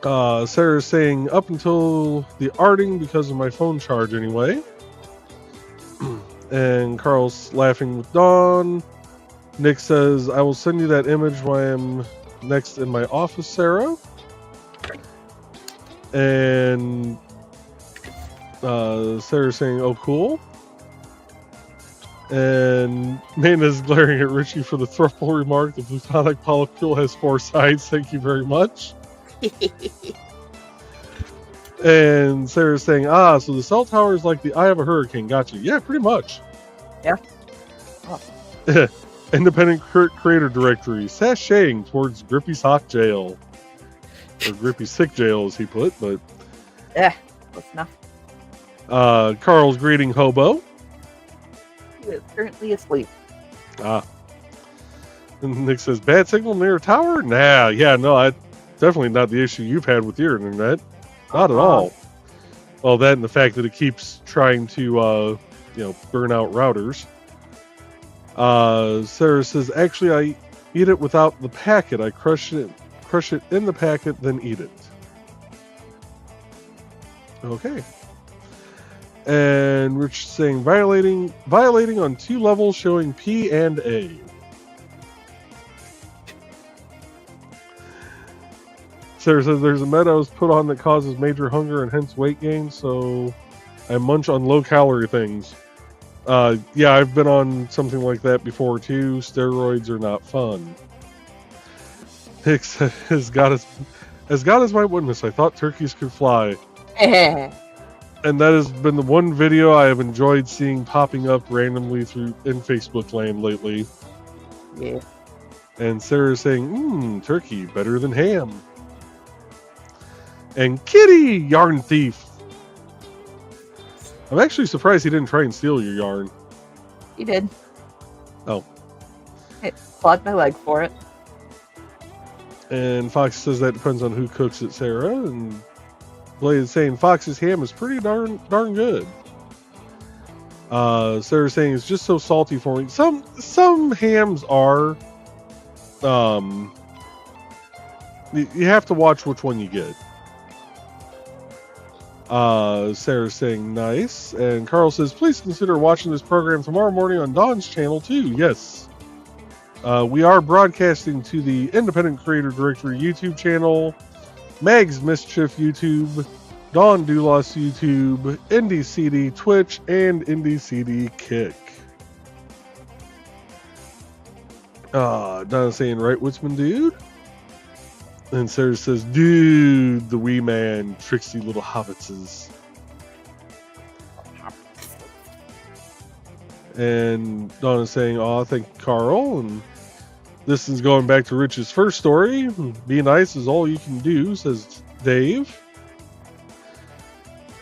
S1: Sarah's saying, up until the arting because of my phone charge anyway. And Carl's laughing with Dawn. Nick says, I will send you that image when I'm next in my office, Sarah. And Sarah's saying, oh, cool. And Mana's glaring at Richie for the thruple remark. The plutonic polycule has 4 sides. Thank you very much. And Sarah's saying, so the cell tower is like the eye of a hurricane. Gotcha. Yeah, pretty much.
S2: Yeah. Oh.
S1: Independent creator directory. Sashaying towards Grippy Sock Jail. Or Grippy Sick Jail, as he put, but...
S2: Yeah, close enough.
S1: Carl's greeting Hobo.
S2: He is currently asleep.
S1: And Nick says, bad signal near a tower? Nah, yeah, no, definitely not the issue you've had with your internet. Not at all. Well, that and the fact that it keeps trying to, burn out routers. Sarah says, actually, I eat it without the packet. I crush it in the packet, then eat it. Okay. And Rich saying, violating on 2 levels, showing P and A. Sarah says, there's a med I was put on that causes major hunger and hence weight gain, so I munch on low-calorie things. Yeah, I've been on something like that before, too. Steroids are not fun. Hicks has got as my witness. I thought turkeys could fly. And that has been the one video I have enjoyed seeing popping up randomly in Facebook land lately.
S2: Yeah.
S1: And Sarah's saying, turkey, better than ham. And Kitty, yarn thief. I'm actually surprised he didn't try and steal your yarn.
S2: He did.
S1: Oh.
S2: I clawed my leg for it.
S1: And Fox says that depends on who cooks it, Sarah. And Blade is saying Fox's ham is pretty darn good. Sarah's saying it's just so salty for me. Some hams are. You have to watch which one you get. Sarah's saying nice. And Carl says, please consider watching this program tomorrow morning on Dawn's channel too. Yes. We are broadcasting to the Independent Creator Directory YouTube channel, Mag's Mischief YouTube, Dawn Doulos YouTube, Indie CD Twitch, and Indie CD Kick. Donna's saying, right, Woodsman dude? And Sarah says, dude, the wee man, tricksy little hobbitses. And Donna's saying, thank you, Carl. And this is going back to Rich's first story. Be nice is all you can do, says Dave.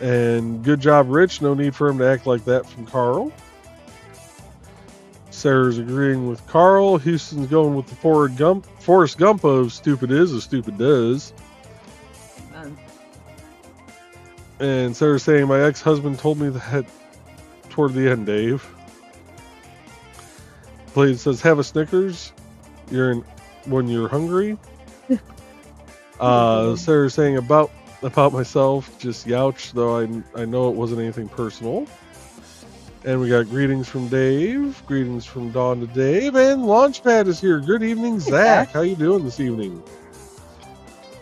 S1: And good job, Rich. No need for him to act like that from Carl. Sarah's agreeing with Carl. Houston's going with the Forrest Gump of stupid is as stupid does.
S2: Amen.
S1: And Sarah's saying, my ex-husband told me that toward the end, Dave. Blade says, have a Snickers. When you're hungry. Sarah's saying about myself, just youch, though I know it wasn't anything personal. And we got greetings from Dave, greetings from Dawn to Dave, and Launchpad is here. Good evening, Zach. How you doing this evening?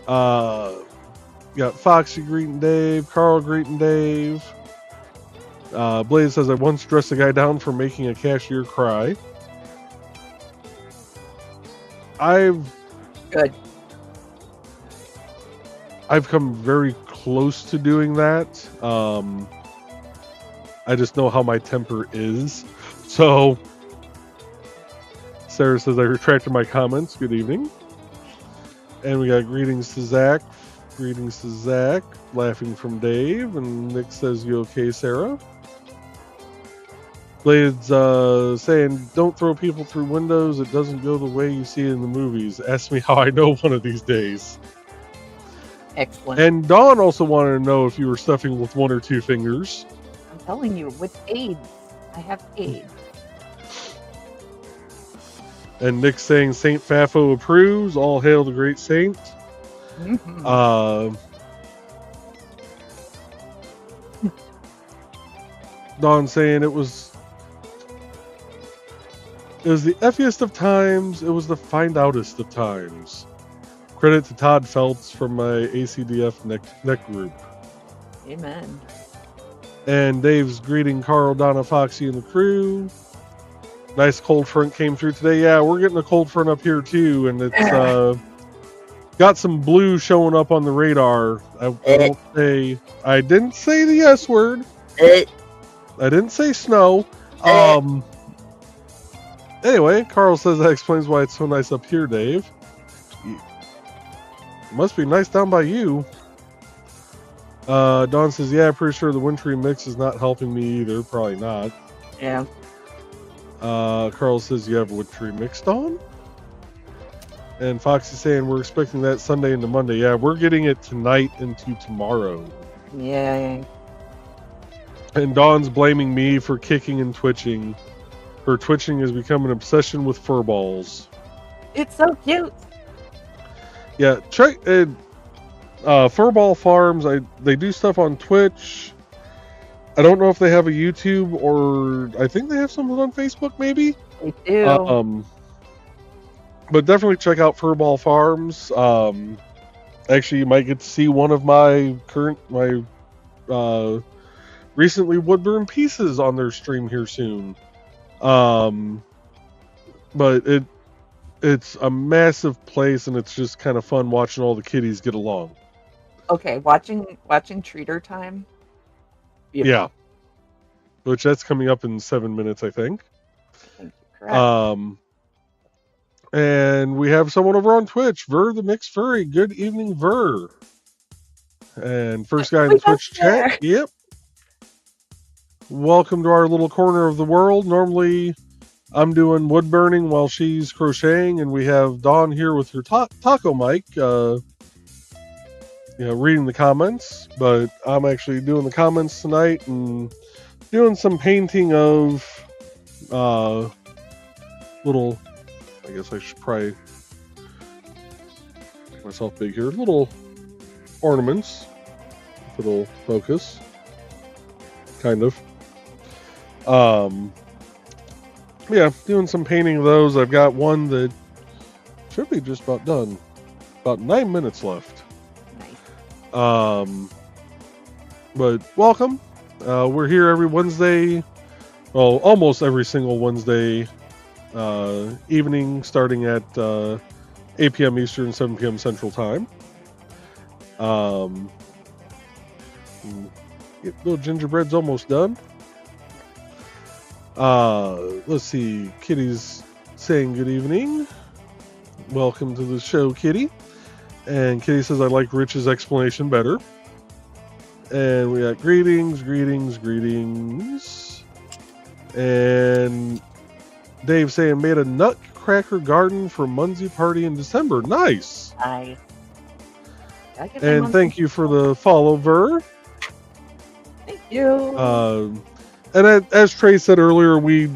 S1: Got Foxy greeting Dave, Carl greeting Dave. Blaze says, I once dressed a guy down for making a cashier cry. I've come very close to doing that. I just know how my temper is. So, Sarah says, I retracted my comments. Good evening. And we got greetings to Zach. Greetings to Zach. Laughing from Dave. And Nick says, you okay, Sarah? Blade's saying, don't throw people through windows. It doesn't go the way you see it in the movies. Ask me how I know one of these days.
S2: Excellent.
S1: And Dawn also wanted to know if you were stuffing with 1 or 2 fingers.
S2: I'm telling you, with AIDS. I have AIDS.
S1: And Nick saying Saint Fafo approves. All hail the great saint.
S2: Mm-hmm.
S1: Dawn saying it was the effiest of times. It was the find outest of times. Credit to Todd Phelps from my ACDF neck group.
S2: Amen.
S1: And Dave's greeting Carl, Donna, Foxy, and the crew. Nice cold front came through today. Yeah, we're getting a cold front up here too, and it's got some blue showing up on the radar. I won't say. I didn't say the S word. I didn't say snow. Anyway, Carl says that explains why it's so nice up here, Dave. It must be nice down by you. Dawn says, yeah, I'm pretty sure the wintry mix is not helping me either. Probably not.
S2: Yeah.
S1: Carl says, you have a wintry mix, Dawn? And Foxy's saying, we're expecting that Sunday into Monday. Yeah, we're getting it tonight into tomorrow.
S2: Yeah.
S1: And Dawn's blaming me for kicking and twitching. Her twitching has become an obsession with fur balls.
S2: It's so cute.
S1: Yeah, check Furball Farms. They do stuff on Twitch. I don't know if they have a YouTube, or I think they have something on Facebook, maybe.
S2: They do.
S1: But definitely check out Furball Farms. Actually, you might get to see one of my recently woodburn pieces on their stream here soon. But it's a massive place, and it's just kind of fun watching all the kitties get along.
S2: Okay, watching Treater Time. Beautiful.
S1: Yeah, which that's coming up in 7 minutes, I think.
S2: Thank you. Correct.
S1: And we have someone over on Twitch, Ver the Mixed Furry. Good evening, Ver. And first guy in the Twitch chat. Yep. Welcome to our little corner of the world. Normally, I'm doing wood burning while she's crocheting, and we have Dawn here with her taco mic, reading the comments. But I'm actually doing the comments tonight and doing some painting of little. I guess I should probably make myself big here. Little ornaments, if it'll focus, kind of. Yeah, doing some painting of those. I've got one that should be just about done. About 9 minutes left.
S2: Nice.
S1: But welcome. We're here every Wednesday. Well, almost every single Wednesday evening, starting at 8 p.m. Eastern, 7 p.m. Central Time. Little gingerbread's almost done. Let's see. Kitty's saying good evening. Welcome to the show, Kitty. And Kitty says, I like Rich's explanation better. And we got greetings. And Dave saying, made a nutcracker garden for Munsey party in December. Nice.
S2: Nice.
S1: And thank you for the follow, Ver.
S2: Thank you.
S1: And as Trey said earlier, we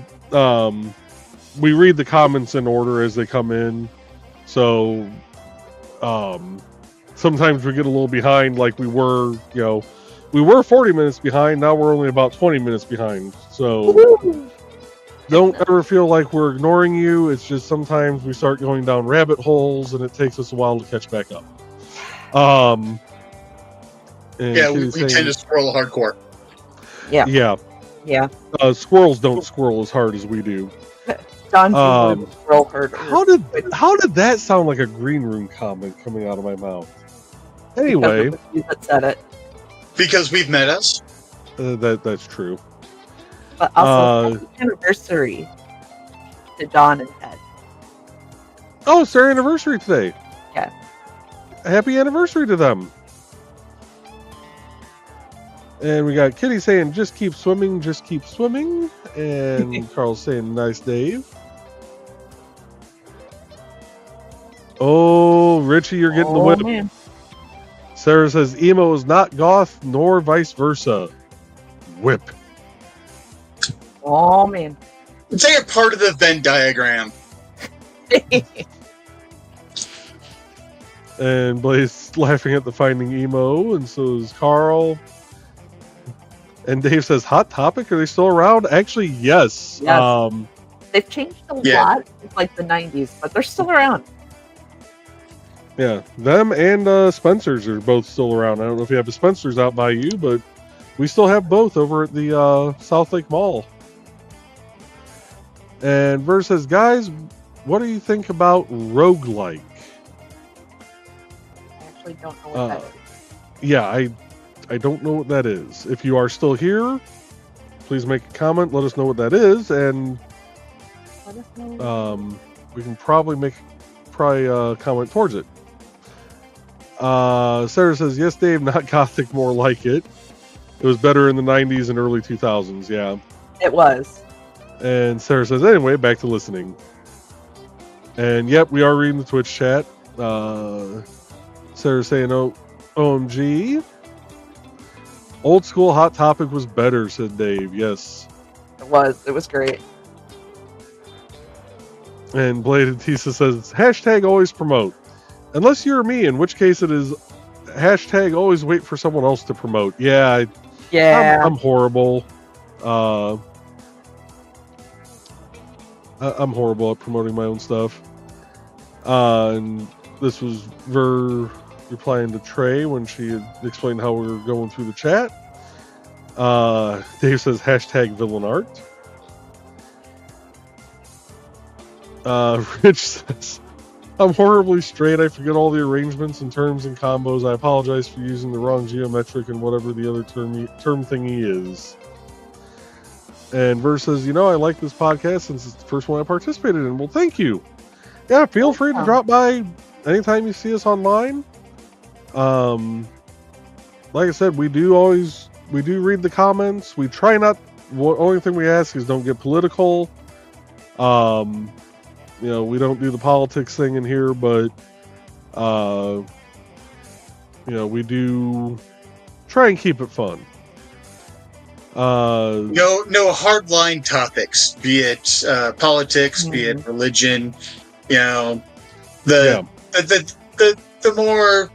S1: read the comments in order as they come in. So sometimes we get a little behind, like we were 40 minutes behind. Now we're only about 20 minutes behind. So
S2: Woo-hoo!
S1: Don't ever feel like we're ignoring you. It's just sometimes we start going down rabbit holes, and it takes us a while to catch back up.
S3: Yeah, we tend to squirrel hardcore.
S2: Yeah.
S1: Squirrels don't squirrel as hard as we do.
S2: John's squirrel herder.
S1: How did that sound like a green room comment coming out of my mouth? Anyway,
S2: that said it.
S3: Because we've met us.
S1: That's true.
S2: But also, happy anniversary to Dawn and Ted.
S1: Oh, it's their anniversary today.
S2: Yeah.
S1: Happy anniversary to them. And we got Kitty saying, just keep swimming. And Carl's saying, nice, Dave. Oh, Richie, you're getting the whip.
S2: Man.
S1: Sarah says emo is not goth nor vice versa. Whip.
S2: Oh man.
S3: They are part of the Venn diagram.
S1: And Blaze laughing at the finding emo, and so is Carl. And Dave says, Hot Topic, are they still around? Actually, yes.
S2: Yes. They've changed a lot since like the 90s, but they're still around.
S1: Yeah, them and Spencer's are both still around. I don't know if you have a Spencer's out by you, but we still have both over at the South Lake Mall. And Verse says, guys, what do you think about roguelike?
S2: I actually don't know what that is.
S1: Yeah, I don't know what that is. If you are still here, please make a comment. Let us know what that is, and we can probably comment towards it. Sarah says, yes, Dave, not Gothic, more like it. It was better in the 90s and early 2000s, yeah.
S2: It was.
S1: And Sarah says, anyway, back to listening. And yep, we are reading the Twitch chat. Sarah's saying, oh, OMG. Old school Hot Topic was better, said Dave. Yes.
S2: It was. It was great.
S1: And Bladed Tisa says, hashtag always promote. Unless you're me, in which case it is hashtag always wait for someone else to promote. Yeah. I'm horrible. I'm horrible at promoting my own stuff. And this was Ver replying to Trey when she had explained how we were going through the chat. Dave says hashtag villain art. Rich says, I'm horribly straight. I forget all the arrangements and terms and combos. I apologize for using the wrong geometric and whatever the other term thingy is. And Verse says, I like this podcast since it's the first one I participated in. Well, thank you. Yeah, feel free to drop by anytime you see us online. Like I said, we do read the comments. We try not. Only thing we ask is don't get political. We don't do the politics thing in here, but we do try and keep it fun.
S3: No hardline topics, be it politics, be it religion. The more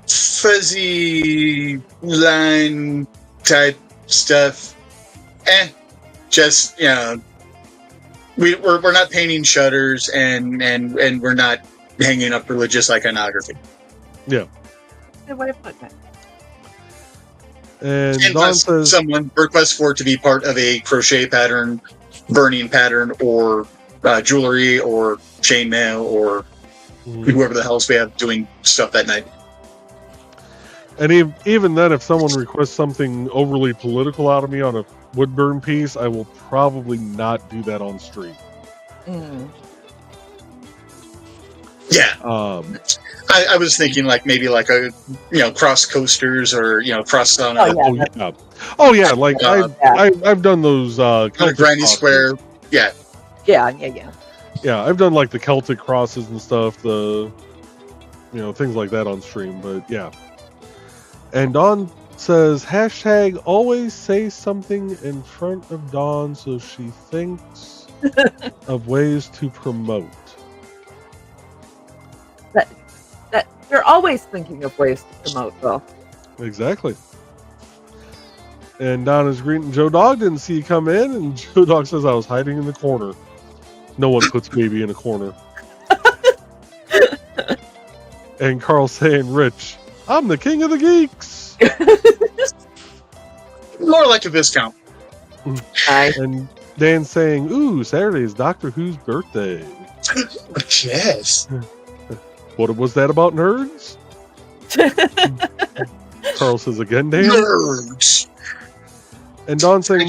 S3: fuzzy line type stuff. Just we're not painting shutters and we're not hanging up religious iconography.
S1: Yeah.
S2: Good way of putting it.
S1: And
S3: unless someone requests for it to be part of a crochet pattern, burning pattern, or jewelry, or chainmail, or whoever the hell we have doing stuff that night.
S1: And even then, if someone requests something overly political out of me on a wood burn piece, I will probably not do that on stream.
S3: Yeah. I was thinking maybe a cross coasters or cross on
S1: Oh yeah, like I've done those Celtic
S3: Granny
S1: crosses.
S3: Square. Yeah,
S1: I've done like the Celtic crosses and stuff, the things like that on stream, but yeah. And Dawn says hashtag always say something in front of Dawn so she thinks of ways to promote.
S2: They're always thinking of ways to promote, though.
S1: Exactly. And Donna's greeting Joe Dog, didn't see you come in, and Joe Dog says I was hiding in the corner. No one puts baby in a corner. And Carl saying, Rich, I'm the king of the geeks.
S3: More like a viscount.
S1: And Dan saying, ooh, Saturday is Doctor Who's birthday.
S3: Yes.
S1: What was that about nerds? Carl says again, Dan.
S3: Nerds.
S1: And Don saying,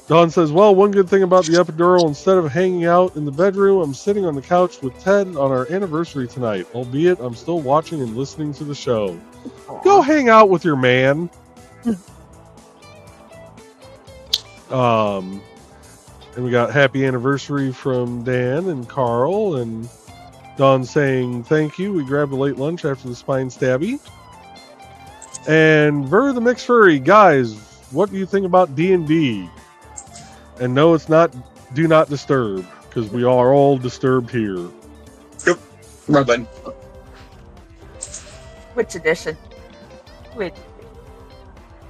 S1: Don says, well, one good thing about the epidural, instead of hanging out in the bedroom, I'm sitting on the couch with Ted on our anniversary tonight. Albeit, I'm still watching and listening to the show. Aww. Go hang out with your man. And we got happy anniversary from Dan and Carl, and Dawn saying thank you. We grabbed a late lunch after the spine stabby. And Ver the Mixed Furry, guys, what do you think about D&D? And no, it's not Do Not Disturb, because we are all disturbed here.
S3: Yep. Right button.
S2: Which edition? Which?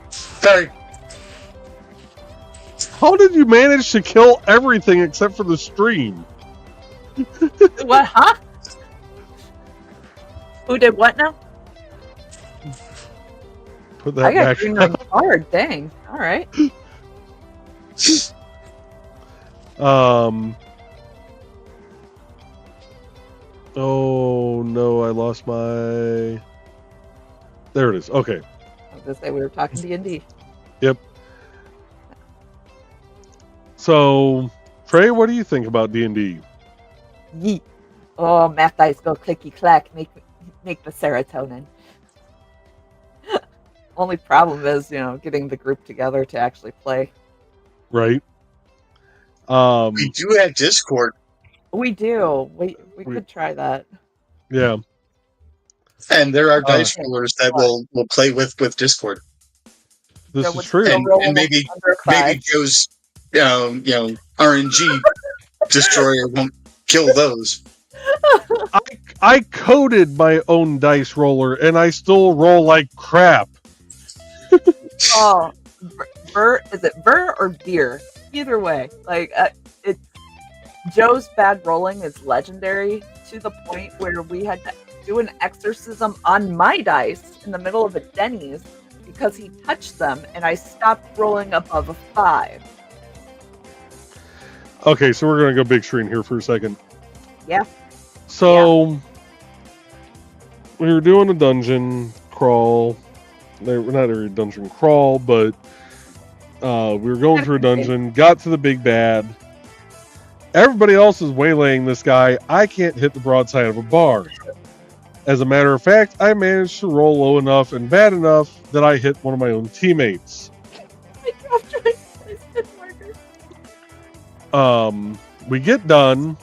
S3: Sorry.
S1: How did you manage to kill everything except for the stream?
S2: What, huh? Who did what now?
S1: Put that
S2: I got
S1: back.
S2: green on the card. Dang. All right.
S1: Oh no, I lost my. There it is. Okay.
S2: I was gonna say we were talking D&D.
S1: Yep. So, Trey, what do you think about D&D?
S2: Yeet. Oh, math dice go clicky clack. Make the serotonin. Only problem is, getting the group together to actually play.
S1: Right.
S3: We do have Discord.
S2: We do. We could try that.
S1: Yeah.
S3: And there are dice rollers that will play with Discord.
S1: This is true.
S3: And maybe Joe's RNG destroyer won't kill those.
S1: I coded my own dice roller and I still roll like crap.
S2: Oh, is it Ver or Beer? Either way, Joe's bad rolling is legendary to the point where we had to do an exorcism on my dice in the middle of a Denny's because he touched them and I stopped rolling above a 5.
S1: Okay, so we're going to go big screen here for a second.
S2: Yeah.
S1: So, we were doing a dungeon crawl. Not a dungeon crawl, but we were going through a dungeon, got to the big bad. Everybody else is waylaying this guy. I can't hit the broadside of a bar. As a matter of fact, I managed to roll low enough and bad enough that I hit one of my own teammates.
S2: I dropped my spin marker.
S1: We get done,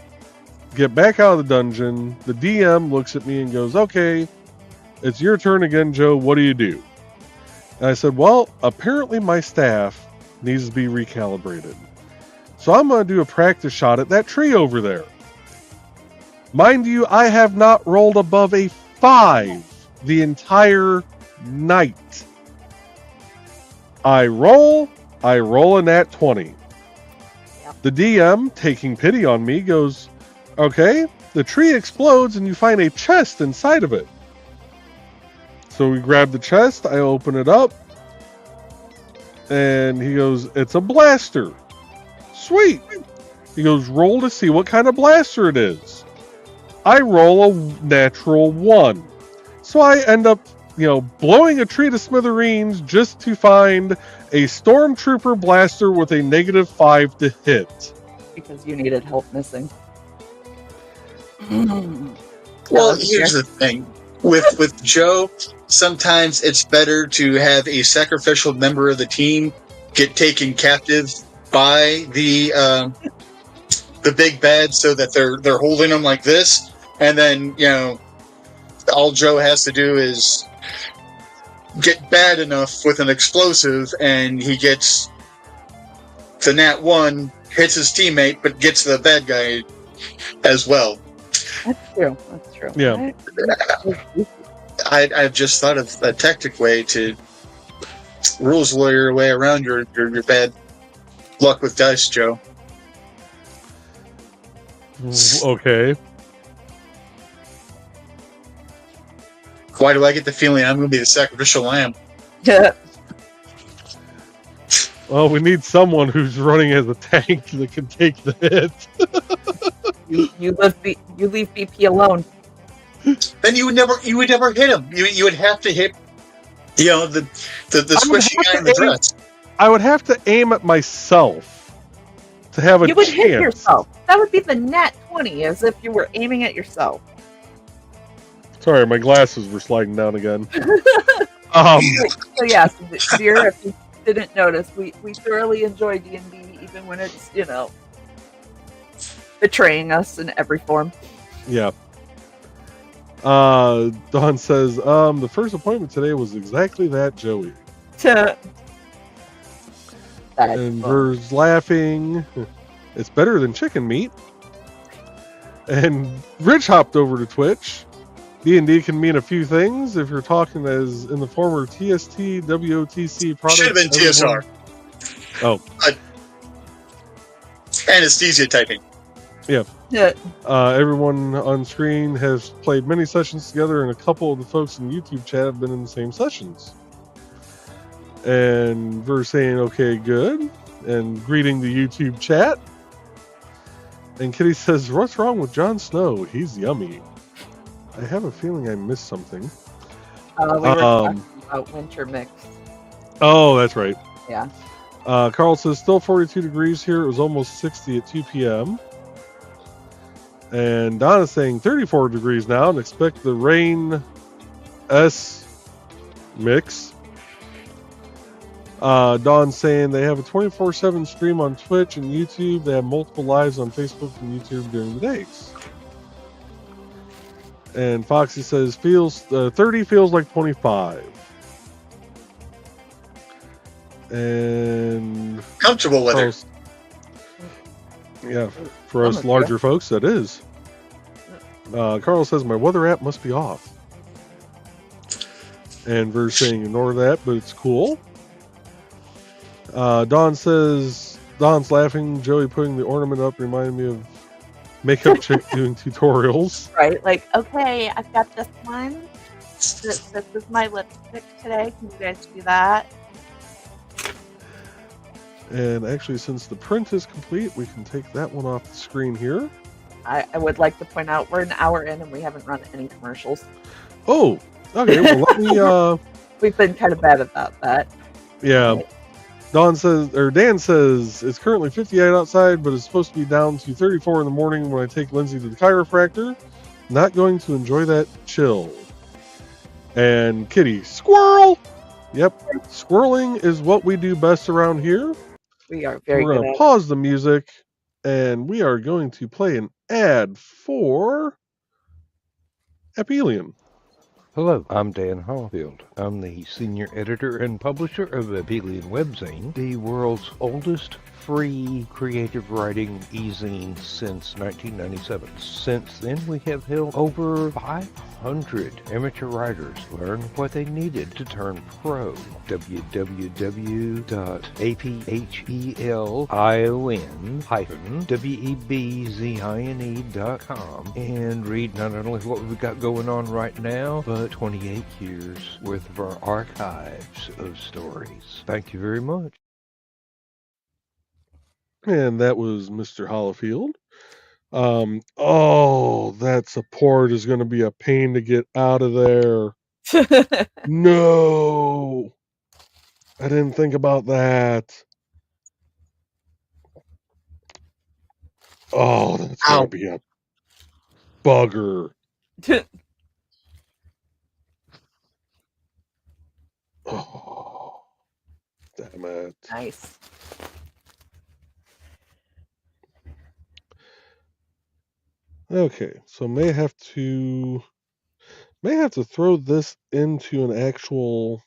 S1: get back out of the dungeon. The DM looks at me and goes, "Okay, it's your turn again, Joe. What do you do?" And I said, "Well, apparently my staff needs to be recalibrated. So I'm going to do a practice shot at that tree over there." Mind you, I have not rolled above a 5 the entire night. I roll a nat 20. The DM, taking pity on me, goes, "Okay, the tree explodes and you find a chest inside of it." So we grab the chest, I open it up, and he goes, "It's a blaster." Sweet. He goes, "Roll to see what kind of blaster it is." I roll a natural 1. So I end up, blowing a tree to smithereens just to find a stormtrooper blaster with a -5 to hit.
S2: Because you needed help missing.
S3: Well, here's the thing. With Joe, sometimes it's better to have a sacrificial member of the team get taken captive by the big bad so that they're holding them like this, and then all Joe has to do is get bad enough with an explosive and he gets the nat 1, hits his teammate, but gets the bad guy as well.
S2: That's true.
S1: Yeah.
S3: I've just thought of a tactic way to rules lawyer your way around your bad luck with dice, Joe.
S1: Okay.
S3: Why do I get the feeling I'm going to be the sacrificial lamb?
S1: Well, we need someone who's running as a tank that can take the hit.
S2: you leave BP alone.
S3: Then you would never hit him. You would have to hit the squishy guy in the dress.
S1: I would have to aim at myself to have a chance.
S2: You would hit yourself. That would be the nat 20, as if you were aiming at yourself.
S1: Sorry, my glasses were sliding down again.
S2: So yes, Dear, if you didn't notice, we thoroughly enjoy D&D, even when it's betraying us in every form.
S1: Yeah. Dawn says, the first appointment today was exactly that, Joey. And Ver's laughing. It's better than chicken meat. And Rich hopped over to Twitch. D&D can mean a few things if you're talking as in the former TST, WOTC product.
S3: Should have been TSR.
S1: Oh.
S3: Anesthesia typing.
S1: Yeah. Everyone on screen has played many sessions together, and a couple of the folks in the YouTube chat have been in the same sessions. And we're saying, okay, good, and greeting the YouTube chat. And Kitty says, what's wrong with Jon Snow? He's yummy. I have a feeling I missed something.
S2: We were talking about winter mix.
S1: Oh, that's right.
S2: Yeah.
S1: Carl says, still 42 degrees here. It was almost 60 at 2 p.m. And Donna's saying 34 degrees now and expect the rain S mix. Dawn's saying they have a 24/7 stream on Twitch and YouTube. They have multiple lives on Facebook and YouTube during the days. And Foxy says 30 feels like 25. And
S3: comfortable weather.
S1: Yeah, for us larger folks, that is. Carl says my weather app must be off. And Ver's saying ignore that, but it's cool. Dawn says, Dawn's laughing. Joey putting the ornament up reminded me of makeup chick doing tutorials.
S2: Right, like, okay, I've got this one. This is my lipstick today. Can you guys do that?
S1: And actually, since the print is complete, we can take that one off the screen here.
S2: I would like to point out we're an hour in and we haven't run any commercials.
S1: Oh, okay. Well, let me.
S2: We've been kind of bad about that.
S1: Yeah. Dan says it's currently 58 outside, but it's supposed to be down to 34 in the morning when I take Lindsay to the chiropractor. Not going to enjoy that chill. And Kitty, squirrel. Yep, squirreling is what we do best around here.
S2: We are very good.
S1: We're going to pause the music, and we are going to play an ad for Epelion.
S4: Hello, I'm Dan Hallfield. I'm the senior editor and publisher of Epelion Webzine, the world's oldest free creative writing e-zine since 1997. Since then, we have helped over 500 amateur writers learn what they needed to turn pro. www.apelion-webzine.com and read not only what we've got going on right now, but 28 years worth of our archives of stories. Thank you very much.
S1: And that was Mr. Hollifield. Oh, that support is going to be a pain to get out of there. No, I didn't think about that. Oh, that's going to be a bugger. Oh, damn it.
S2: Nice.
S1: Okay, so may have to throw this into an actual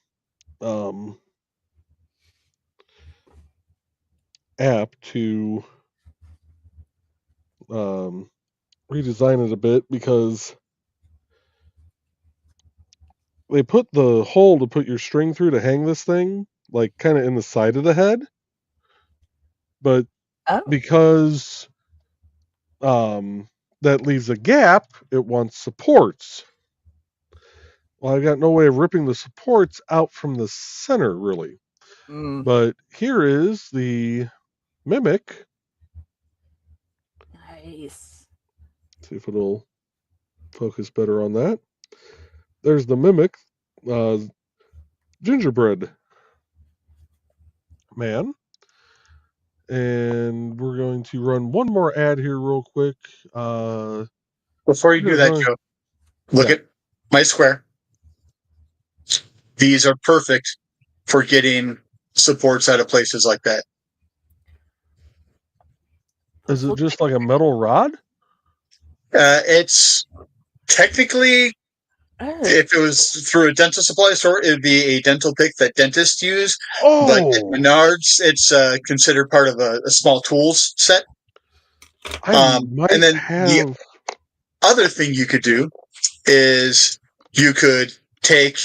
S1: app to redesign it a bit, because they put the hole to put your string through to hang this thing like kind of in the side of the head, but because that leaves a gap, it wants supports. Well, I've got no way of ripping the supports out from the center, really. But here is the Mimic.
S2: Nice.
S1: See if it'll focus better on that. There's the Mimic gingerbread man. And we're going to run one more ad here real quick.
S3: Before you do that, Joe, look at my square. These are perfect for getting supports out of places like that.
S1: Is it just like a metal rod?
S3: It's technically If it was through a dental supply store, it would be a dental pick that dentists use.
S1: Oh,
S3: But at Menards, it's considered part of a small tools set.
S1: I might
S3: and then
S1: have.
S3: the other thing you could do is you could take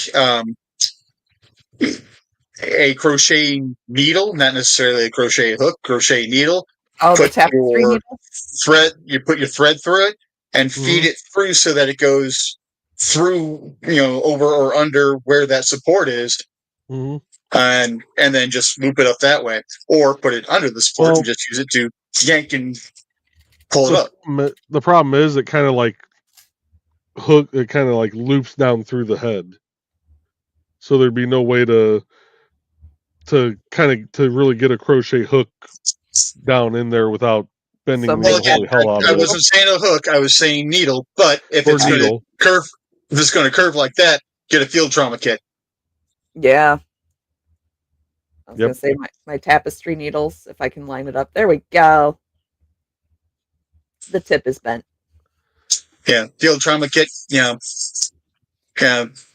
S3: a crochet needle, not necessarily a crochet hook, crochet needle.
S2: Oh, the
S3: Put
S2: tapestry
S3: your
S2: needle?
S3: thread. You put your thread through it and feed
S1: Mhm.
S3: it through so that it goes through, over or under where that support is,
S1: Mhm.
S3: and then just loop it up that way, or put it under the support and just use it to yank and pull it up.
S1: The problem is it kind of like loops down through the head, so there'd be no way to really get a crochet hook down in there without bending
S2: So
S1: the
S3: Well, again,
S1: unholy hell out
S3: I
S1: of it.
S3: wasn't saying a hook; I was saying needle. But if
S1: Or
S3: it's going to
S1: needle.
S3: curve, if it's going to curve like that, get a field trauma kit.
S2: Yeah. I was
S1: Yep.
S2: going to say my tapestry needles, if I can line it up. There we go. The tip is bent.
S3: Yeah, field trauma kit.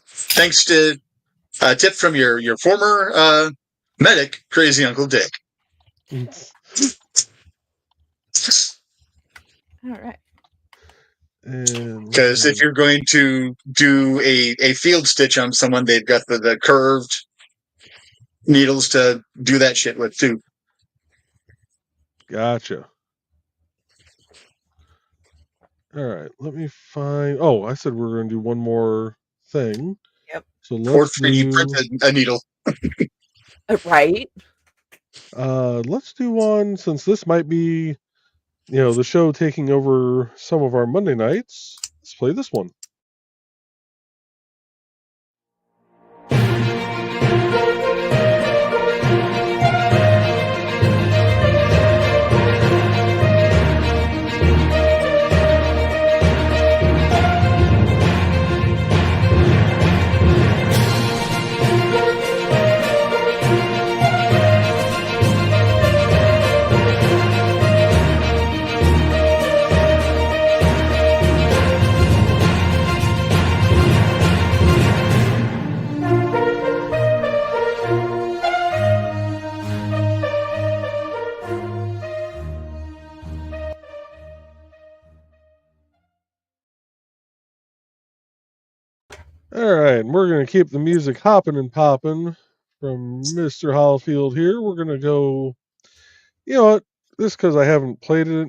S3: Thanks to a tip from your former medic, Crazy Uncle Dick.
S2: All right.
S3: Because if you're going to do a field stitch on someone, they've got the curved needles to do that shit with too.
S1: Gotcha. All right, let me find. Oh, I said we were going to do one more thing.
S2: Yep.
S1: So
S3: Or
S1: let's
S3: 3D print a needle.
S2: Right.
S1: Let's do one, since this might be, the show taking over some of our Monday nights. Let's play this one. All right, we're going to keep the music hopping and popping from Mr. Hollifield here. We're going to go, you know what, just because I haven't played it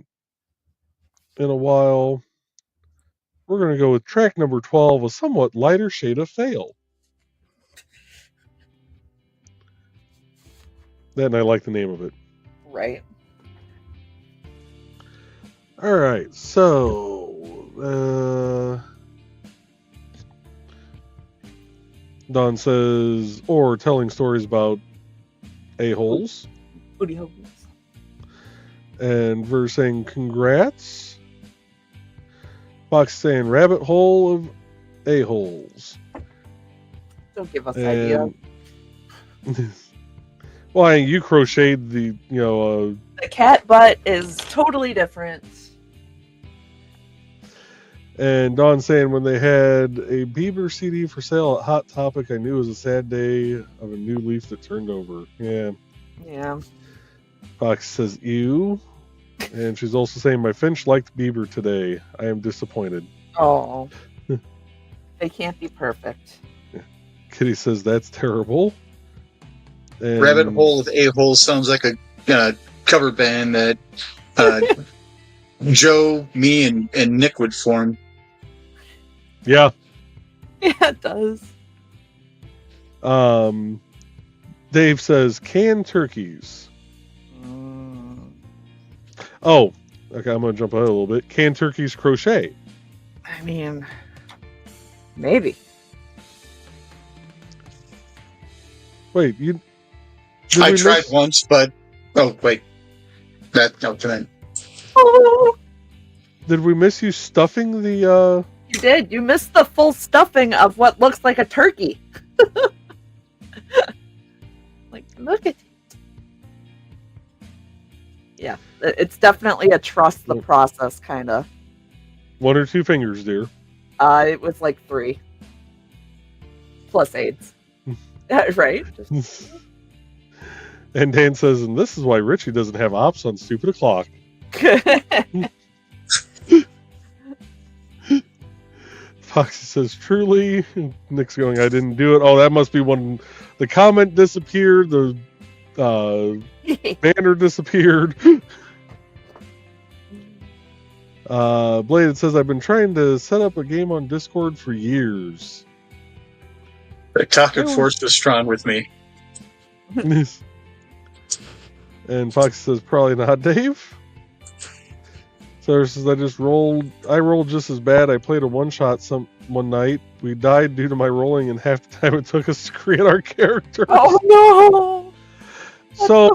S1: in a while, we're going to go with track number 12, A Somewhat Lighter Shade of Fail. That, and I like the name of it.
S2: Right.
S1: All right, so Don says, or telling stories about a-holes.
S2: Booty holes.
S1: And Ver saying congrats. Fox saying rabbit hole of a-holes.
S2: Don't give us ideas.
S1: Well, you crocheted the,
S2: The cat butt is totally different.
S1: And Don saying when they had a Bieber CD for sale at Hot Topic, I knew it was a sad day of a new leaf that turned over. Yeah.
S2: Yeah.
S1: Fox says, ew. And she's also saying, my Finch liked Bieber today. I am disappointed.
S2: Oh. They can't be perfect.
S1: Kitty says, that's terrible. And
S3: Rabbit Hole of A-Hole sounds like a cover band that Joe, me, and Nick would form.
S1: Yeah.
S2: Yeah, it does.
S1: Dave says, canned turkeys. Oh, okay, I'm going to jump ahead a little bit. Canned turkeys crochet.
S2: I mean, maybe.
S1: Wait,
S3: I tried once, but oh wait, tonight.
S2: Oh,
S1: did we miss you stuffing the?
S2: You did. You missed the full stuffing of what looks like a turkey. Like, look at it. Yeah, it's definitely a trust the process kind of.
S1: 1 or 2 fingers, dear.
S2: It was like 3. plus AIDS. Right? Just...
S1: And Dan says, and this is why Richie doesn't have ops on Stupid O'Clock. Foxy says, truly. Nick's going, I didn't do it. Oh, that must be when the comment disappeared, the banner disappeared. Blade says, I've been trying to set up a game on Discord for years.
S3: The Talking Force is strong with me.
S1: And Foxy says, probably not, Dave. Sarah says, I rolled just as bad. I played a one-shot one night. We died due to my rolling, and half the time it took us to create our characters.
S2: Oh, no!
S1: So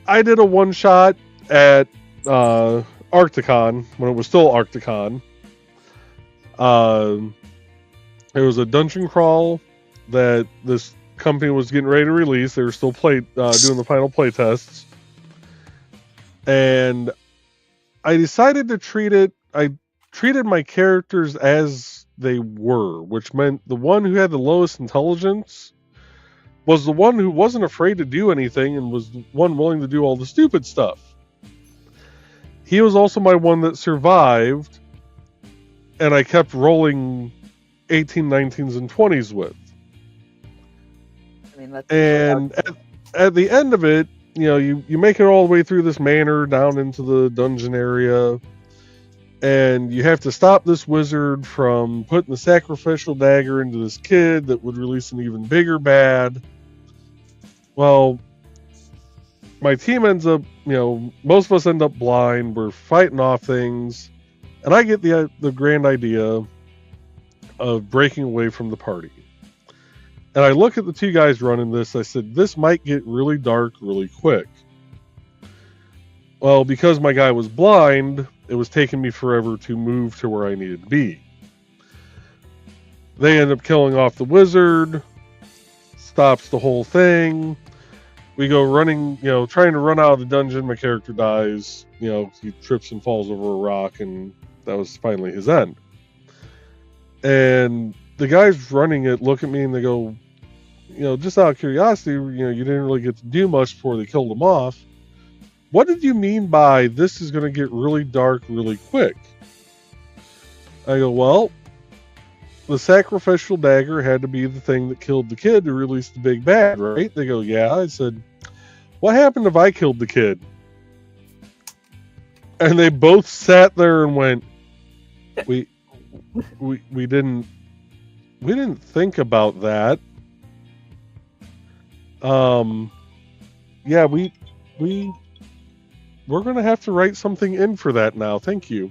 S1: I did a one-shot at Arcticon, when it was still Arcticon. It was a dungeon crawl that this company was getting ready to release. They were still doing the final play tests. And I decided to treated my characters as they were, which meant the one who had the lowest intelligence was the one who wasn't afraid to do anything and was the one willing to do all the stupid stuff. He was also my one that survived, and I kept rolling 18, 19s, and 20s with.
S2: I mean, that's
S1: and at the end of it, you make it all the way through this manor down into the dungeon area, and you have to stop this wizard from putting the sacrificial dagger into this kid that would release an even bigger bad. Well, my team ends up, most of us end up blind. We're fighting off things, and I get the grand idea of breaking away from the party. And I look at the two guys running this. I said, this might get really dark really quick. Well, because my guy was blind, it was taking me forever to move to where I needed to be. They end up killing off the wizard. Stops the whole thing. We go running, trying to run out of the dungeon. My character dies. He trips and falls over a rock, and that was finally his end. And the guys running it look at me and they go, just out of curiosity, you didn't really get to do much before they killed him off. What did you mean by this is going to get really dark really quick? I go, well, the sacrificial dagger had to be the thing that killed the kid to release the big bad, right? They go, yeah. I said, what happened if I killed the kid? And they both sat there and went, we didn't think about that. Yeah, we're gonna have to write something in for that now. Thank you.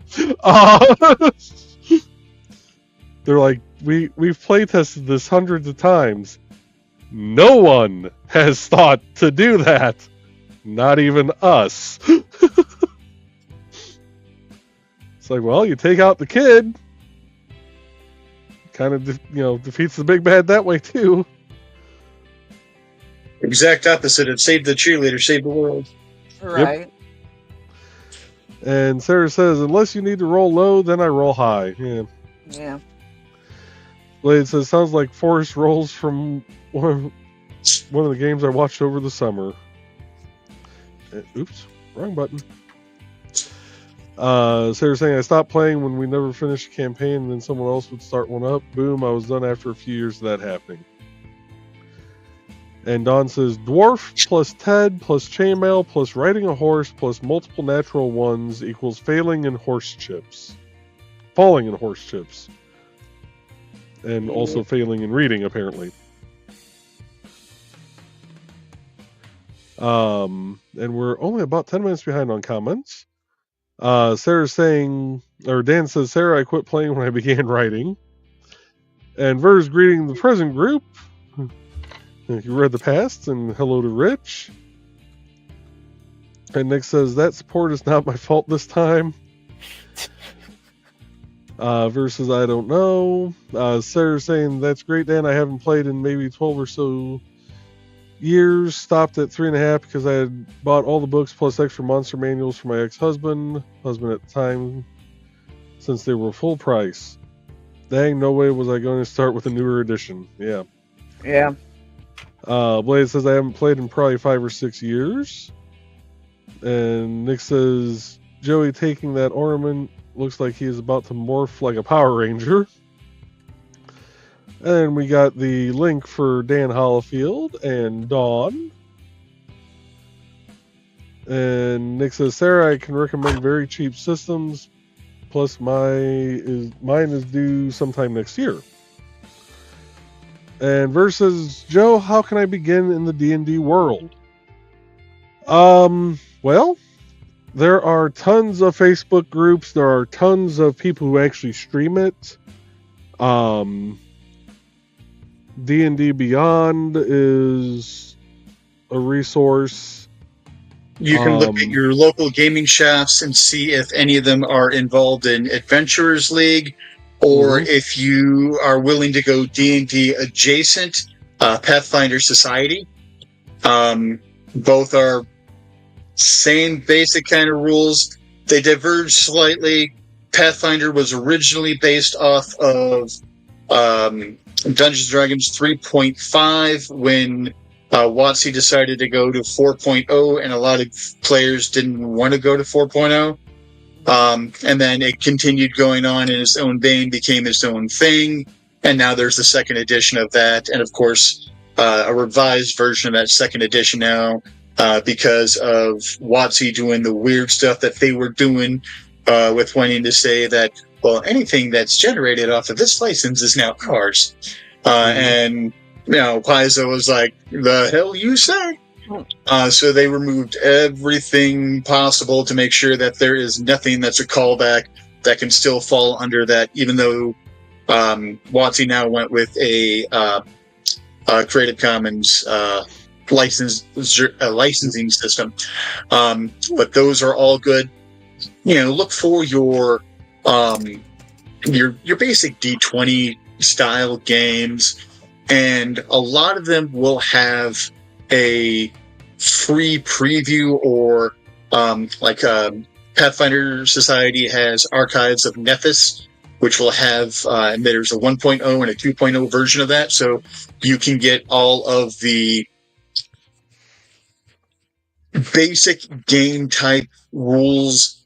S1: They're like, we've play tested this hundreds of times. No one has thought to do that. Not even us. It's like, well, you take out the kid. Kind of, defeats the big bad that way too.
S3: Exact opposite. It saved the cheerleader, saved the world.
S2: Right.
S1: Yep. And Sarah says, unless you need to roll low, then I roll high.
S2: Yeah.
S1: Blade says, sounds like Forrest rolls from one of the games I watched over the summer. Oops, wrong button. Sarah saying, I stopped playing when we never finished a campaign, and then someone else would start one up. Boom, I was done after a few years of that happening. And Dawn says, dwarf plus Ted plus chainmail plus riding a horse plus multiple natural ones equals falling in horse chips. And also failing in reading, apparently. And we're only about 10 minutes behind on comments. Sarah's saying, or Dan says, Sarah, I quit playing when I began writing. And Ver's greeting the present group. You read the past, and hello to Rich. And Nick says, that support is not my fault this time. Versus I don't know. Sarah's saying, that's great, Dan. I haven't played in maybe 12 or so years. Stopped at 3.5 because I had bought all the books plus extra monster manuals for my husband at the time, since they were full price. Dang, no way was I going to start with a newer edition. Yeah.
S2: Yeah.
S1: Blade says I haven't played in probably 5 or 6 years. And Nick says Joey taking that ornament looks like he is about to morph like a Power Ranger. And we got the link for Dan Hollifield and Dawn. And Nick says, Sarah, I can recommend very cheap systems. Plus, mine is due sometime next year. And versus Joe, how can I begin in the D&D world? Well, there are tons of Facebook groups. There are tons of people who actually stream it. D&D Beyond is a resource.
S3: You can look at your local gaming shops and see if any of them are involved in Adventurers League, or if you are willing to go D&D adjacent, Pathfinder Society. Both are same basic kind of rules. They diverge slightly. Pathfinder was originally based off of Dungeons & Dragons 3.5 when WotC decided to go to 4.0, and a lot of players didn't want to go to 4.0. And then it continued going on in its own vein, became its own thing, and now there's the second edition of that, and of course, a revised version of that second edition now, because of WotC doing the weird stuff that they were doing, with wanting to say that, well, anything that's generated off of this license is now ours. And Paizo was like, the hell you say? So they removed everything possible to make sure that there is nothing that's a callback that can still fall under that, even though WotC now went with a Creative Commons licensing system. But those are all good. Look for your basic D20 style games, and a lot of them will have a free preview, or Pathfinder Society has Archives of Nephis, which will have, and there's a 1.0 and a 2.0 version of that, so you can get all of the basic game type rules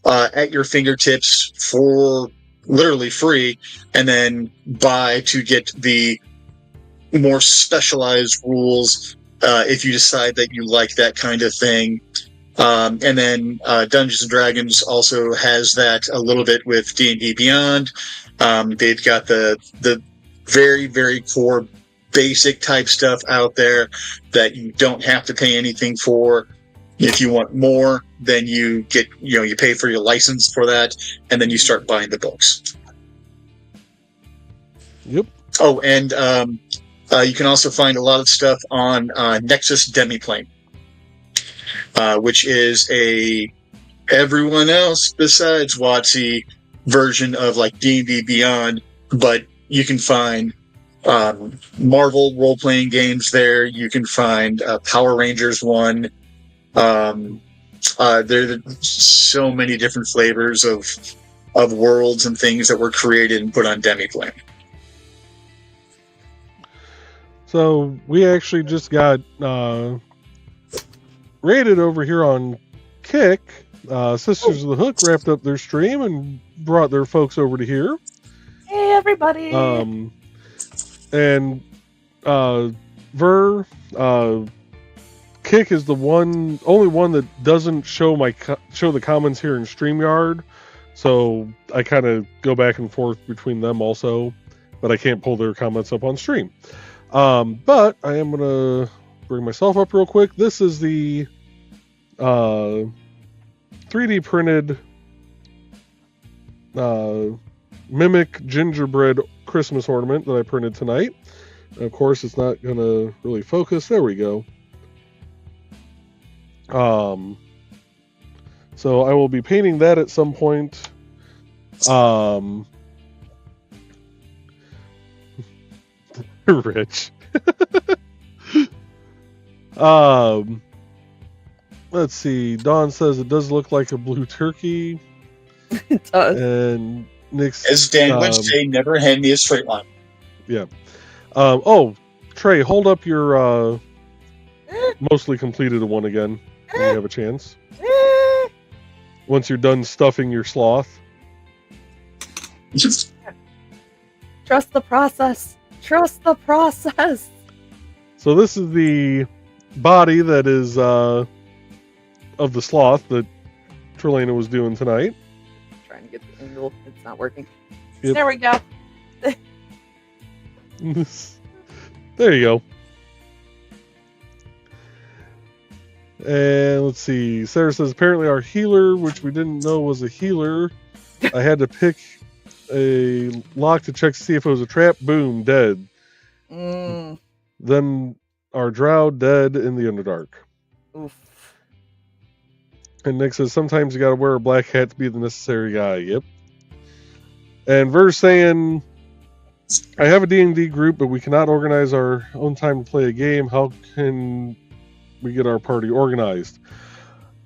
S3: at your fingertips for literally free, and then buy to get the more specialized rules if you decide that you like that kind of thing. And then Dungeons & Dragons also has that a little bit with D&D Beyond. They've got the very, very core basic type stuff out there that you don't have to pay anything for. If you want more, then you get, you pay for your license for that, and then you start buying the books.
S1: Yep.
S3: Oh, and you can also find a lot of stuff on Nexus Demiplane, which is a everyone else besides WotC version of like D&D Beyond, but you can find Marvel role-playing games there. You can find Power Rangers 1. There are so many different flavors of worlds and things that were created and put on Demiplane.
S1: So we actually just got rated over here on Kick. Sisters of the Hook wrapped up their stream and brought their folks over to here.
S2: Hey, everybody!
S1: And Kick is the only one that doesn't show the comments here in StreamYard, so I kind of go back and forth between them also, but I can't pull their comments up on stream. But I am gonna bring myself up real quick. This is the 3D printed Mimic gingerbread Christmas ornament that I printed tonight. And of course, it's not gonna really focus. There we go. So I will be painting that at some point. Rich. Let's see. Dawn says it does look like a blue turkey.
S2: It does.
S1: And Nick's,
S3: As Dan would say, never hand me a straight line.
S1: Yeah. Trey, hold up your mostly completed one again when you have a chance. Once you're done stuffing your sloth.
S2: Trust the process. Trust the process.
S1: So this is the body that is of the sloth that Trelena was doing tonight.
S2: Trying to get the angle. It's not working.
S1: Yep.
S2: There we go.
S1: There you go. And let's see. Sarah says, apparently our healer, which we didn't know was a healer, I had to pick a lock to check to see if it was a trap. Boom, dead. Then our drow dead in the Underdark.
S2: Oof.
S1: And Nick says, sometimes you gotta wear a black hat to be the necessary guy. Yep. And Ver's saying, I have a D&D group, but we cannot organize our own time to play a game. How can we get our party organized?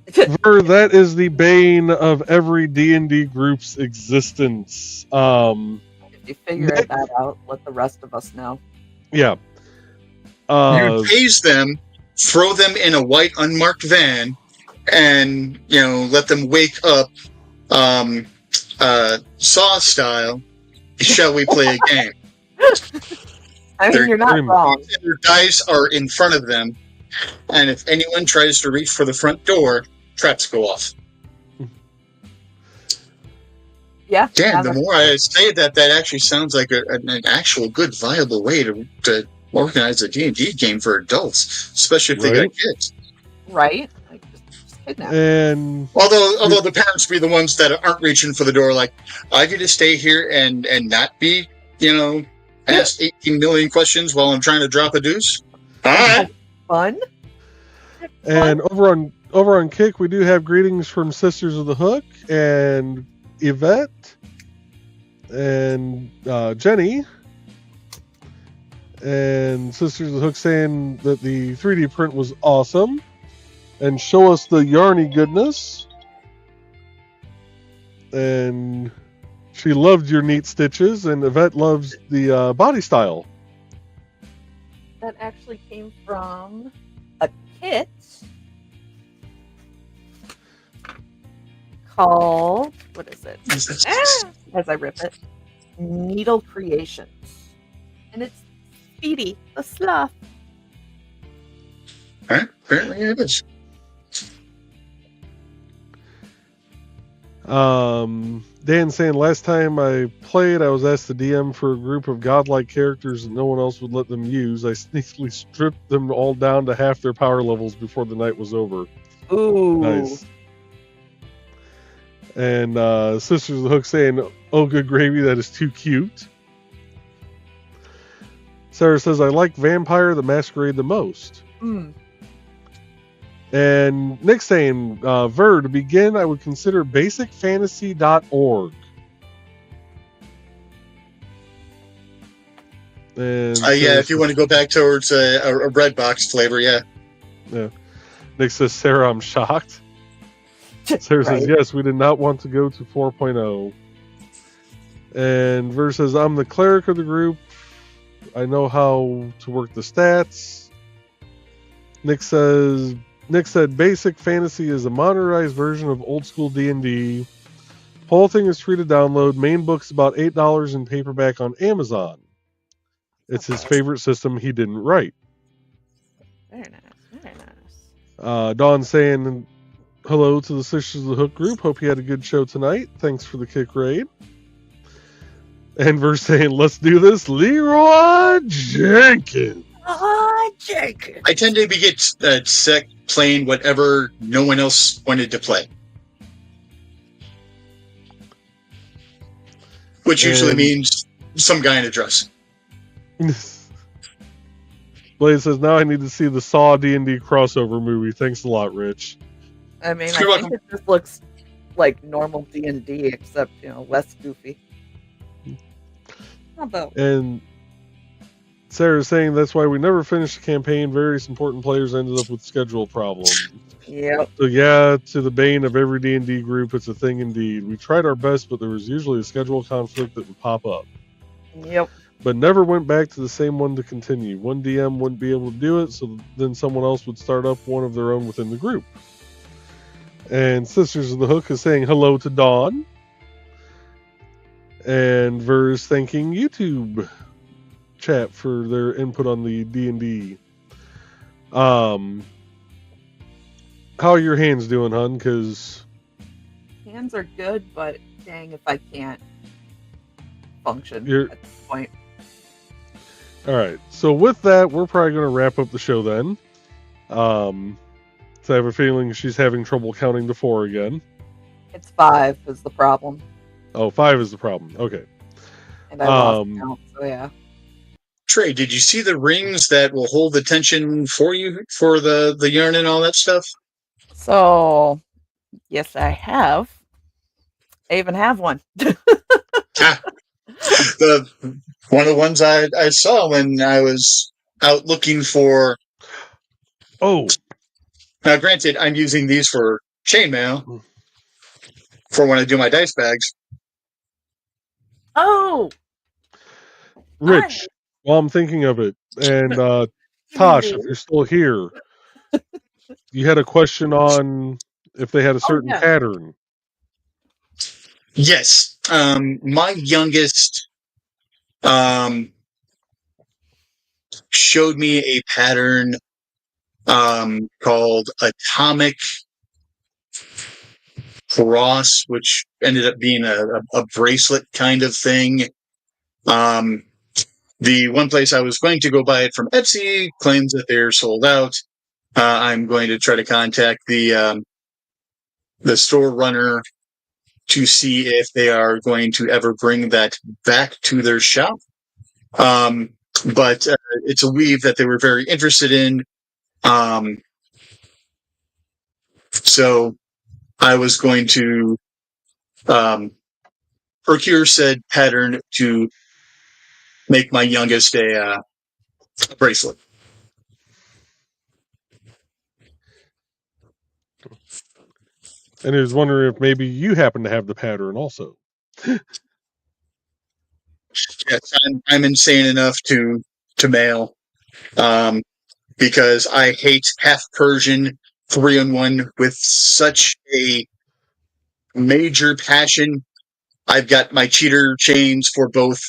S1: Ver, that is the bane of every D&D group's existence.
S2: If you figure that out, let the rest of us know.
S1: Yeah.
S3: You tase them, throw them in a white unmarked van, and let them wake up Saw style. Shall we play a game?
S2: I mean, you're not wrong.
S3: Their dice are in front of them, and if anyone tries to reach for the front door, traps go off.
S2: Yeah.
S3: Dan, the more I say that actually sounds like an actual good, viable way to organize a D&D game for adults, especially if they got kids.
S2: Right. Like, just kidnap.
S1: And
S3: although the parents be the ones that aren't reaching for the door, like, I get to stay here and not be, asked 18 million questions while I'm trying to drop a deuce. All right.
S2: Fun.
S1: And over on Kick, we do have greetings from Sisters of the Hook and Yvette and Jenny. And Sisters of the Hook saying that the 3D print was awesome and show us the yarny goodness. And she loved your neat stitches, and Yvette loves the body style.
S2: That actually came from a kit called, what is it? As I rip it, Needle Creations. And it's Speedy, the sloth.
S3: Apparently it is.
S1: Dan saying, last time I played, I was asked to DM for a group of godlike characters that no one else would let them use. I sneakily stripped them all down to half their power levels before the night was over.
S2: Ooh.
S1: Nice. And Sisters of the Hook saying, oh, good gravy, that is too cute. Sarah says, I like Vampire the Masquerade the most. And Nick saying, Ver, to begin, I would consider basicfantasy.org. And
S3: if you want to go back towards a red box flavor, yeah.
S1: Nick says, Sarah, I'm shocked. Sarah says, yes, we did not want to go to 4.0. And Ver says, I'm the cleric of the group. I know how to work the stats. Nick said, basic fantasy is a modernized version of old school D&D. Whole thing is free to download. Main book's about $8 in paperback on Amazon. It's his favorite system he didn't write.
S2: Very nice. Very nice.
S1: Dawn saying, hello to the Sisters of the Hook group. Hope you had a good show tonight. Thanks for the kick raid. And Verse saying, let's do this. Leroy Jenkins.
S2: Jenkins.
S3: I tend to get sick playing whatever no one else wanted to play. Which usually means some guy in a dress.
S1: Blaze says, now I need to see the Saw D&D crossover movie. Thanks a lot, Rich.
S2: I mean, I think it just looks like normal D&D, except, less goofy. How about?
S1: And Sarah's saying that's why we never finished the campaign. Various important players ended up with schedule problems.
S2: Yep.
S1: So yeah, to the bane of every D&D group, it's a thing indeed. We tried our best, but there was usually a schedule conflict that would pop up.
S2: Yep.
S1: But never went back to the same one to continue. One DM wouldn't be able to do it, so then someone else would start up one of their own within the group. And Sisters of the Hook is saying hello to Dawn. And Ver is thanking YouTube chat for their input on the D&D. How are your hands doing, hun? Because
S2: hands are good, but dang if I can't function at this point.
S1: All right. So with that, we're probably going to wrap up the show then. So I have a feeling she's having trouble counting to 4 again.
S2: It's 5 is the problem.
S1: Oh, 5 is the problem. Okay.
S2: And I lost count, so yeah.
S3: Trey, did you see the rings that will hold the tension for you for the yarn and all that stuff?
S2: So, yes, I have. I even have one.
S3: One of the ones I saw when I was out looking for.
S1: Oh.
S3: Now, granted, I'm using these for chainmail for when I do my dice bags.
S2: Oh,
S1: Rich, while I'm thinking of it, and Tosh, if you're still here, you had a question on if they had a certain pattern.
S3: Yes. My youngest showed me a pattern called Atomic Cross, which ended up being a bracelet kind of thing. The one place I was going to go buy it from Etsy claims that they're sold out. I'm going to try to contact the store runner to see if they are going to ever bring that back to their shop. But it's a weave that they were very interested in. So I was going to procure said pattern to make my youngest a bracelet.
S1: And he was wondering if maybe you happen to have the pattern also.
S3: Yes, I'm insane enough to mail, because I hate half Persian 3-in-1 with such a major passion. I've got my cheater chains for both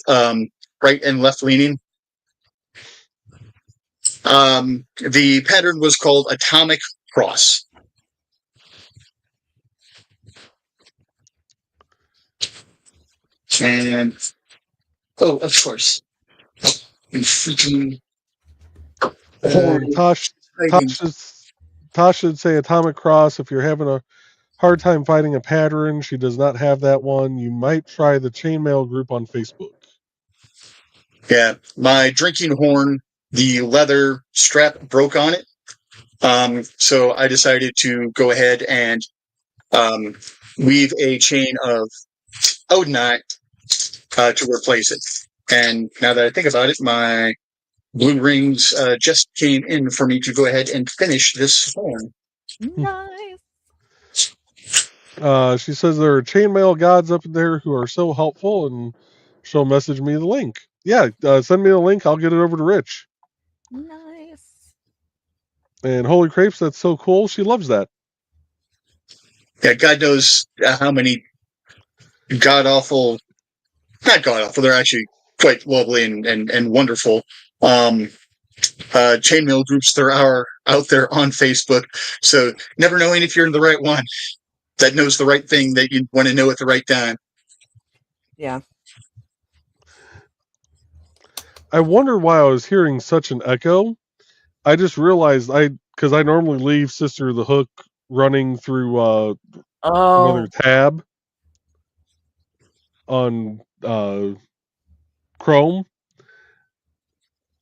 S3: right and left leaning. The pattern was called Atomic Cross. And of course.
S1: And Tosh should say Atomic Cross. If you're having a hard time finding a pattern, she does not have that one. You might try the chainmail group on Facebook.
S3: Yeah, my drinking horn, the leather strap broke on it. So I decided to go ahead and weave a chain of Odinite to replace it. And now that I think about it, my blue rings just came in for me to go ahead and finish this horn.
S2: Nice.
S1: She says there are chainmail gods up there who are so helpful, and she'll message me the link. Yeah, send me the link. I'll get it over to Rich.
S2: Nice.
S3: And
S1: holy crapes, that's so cool. She loves that.
S3: Yeah, God knows how many not god-awful, they're actually quite lovely and wonderful chainmail groups there are out there on Facebook. So never knowing if you're in the right one that knows the right thing that you want to know at the right time.
S2: Yeah.
S1: I wonder why I was hearing such an echo. I just realized because I normally leave Sister of the Hook running through another tab on Chrome.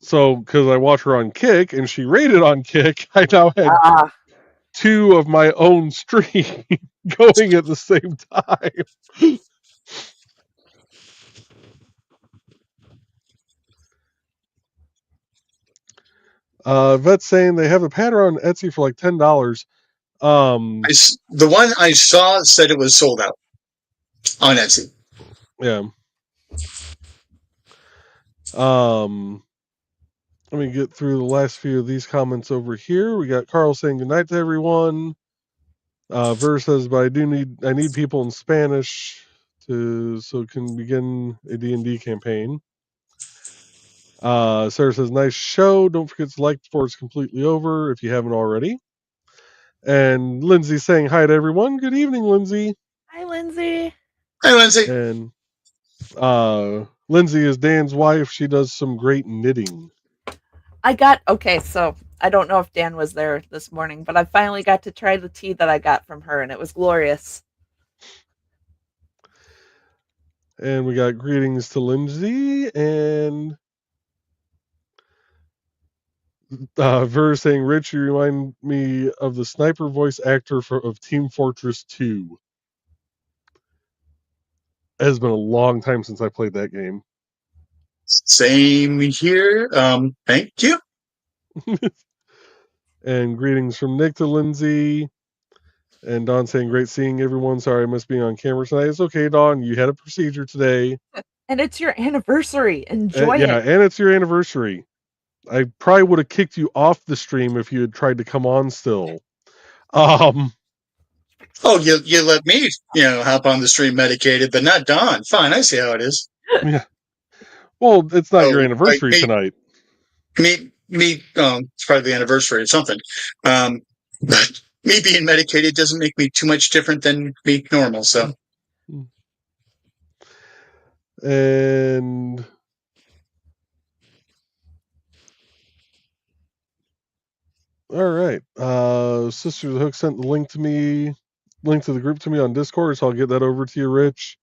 S1: So, because I watch her on Kick, and she rated on Kick, I now had 2 of my own stream going at the same time. Vet's saying they have a pattern on Etsy for like $10.
S3: The one I saw said it was sold out on Etsy.
S1: Yeah. Let me get through the last few of these comments over here. We got Carl saying goodnight to everyone. Ver says, but I need people in Spanish so it can begin a D&D campaign. Sarah says, nice show. Don't forget to like before it's completely over if you haven't already. And Lindsay saying hi to everyone. Good evening, Lindsay.
S2: Hi, Lindsay.
S3: Hi, Lindsay.
S1: And Lindsay is Dan's wife. She does some great knitting.
S2: So I don't know if Dan was there this morning, but I finally got to try the tea that I got from her, and it was glorious.
S1: And we got greetings to Lindsay and Ver saying, Rich, you remind me of the sniper voice actor of Team Fortress 2. It has been a long time since I played that game.
S3: Same here. Thank you.
S1: And greetings from Nick to Lindsay. And Dawn saying, great seeing everyone. Sorry I missed being on camera tonight. It's okay, Dawn. You had a procedure today.
S2: And it's your anniversary. Enjoy it.
S1: Yeah, and it's your anniversary. I probably would have kicked you off the stream if you had tried to come on still.
S3: Oh, you let me, hop on the stream medicated, but not Dawn. Fine, I see how it is.
S1: Yeah. Well, it's not your anniversary tonight.
S3: It's probably the anniversary or something. But me being medicated doesn't make me too much different than me normal, so.
S1: And all right. Sister of the Hook sent the link to the group to me on Discord, so I'll get that over to you, Rich.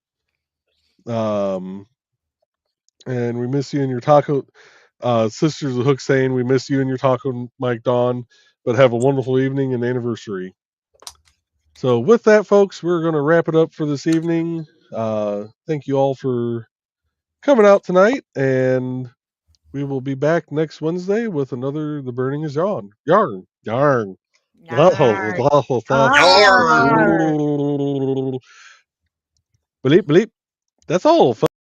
S1: And we miss you and your taco. Sisters of the Hook saying we miss you and your taco, Mike Dawn, but have a wonderful evening and anniversary. So with that, folks, we're going to wrap it up for this evening. Thank you all for coming out tonight, and we will be back next Wednesday with another The Burning is Yarn. Yarn. Bleep, bleep. That's all, folks.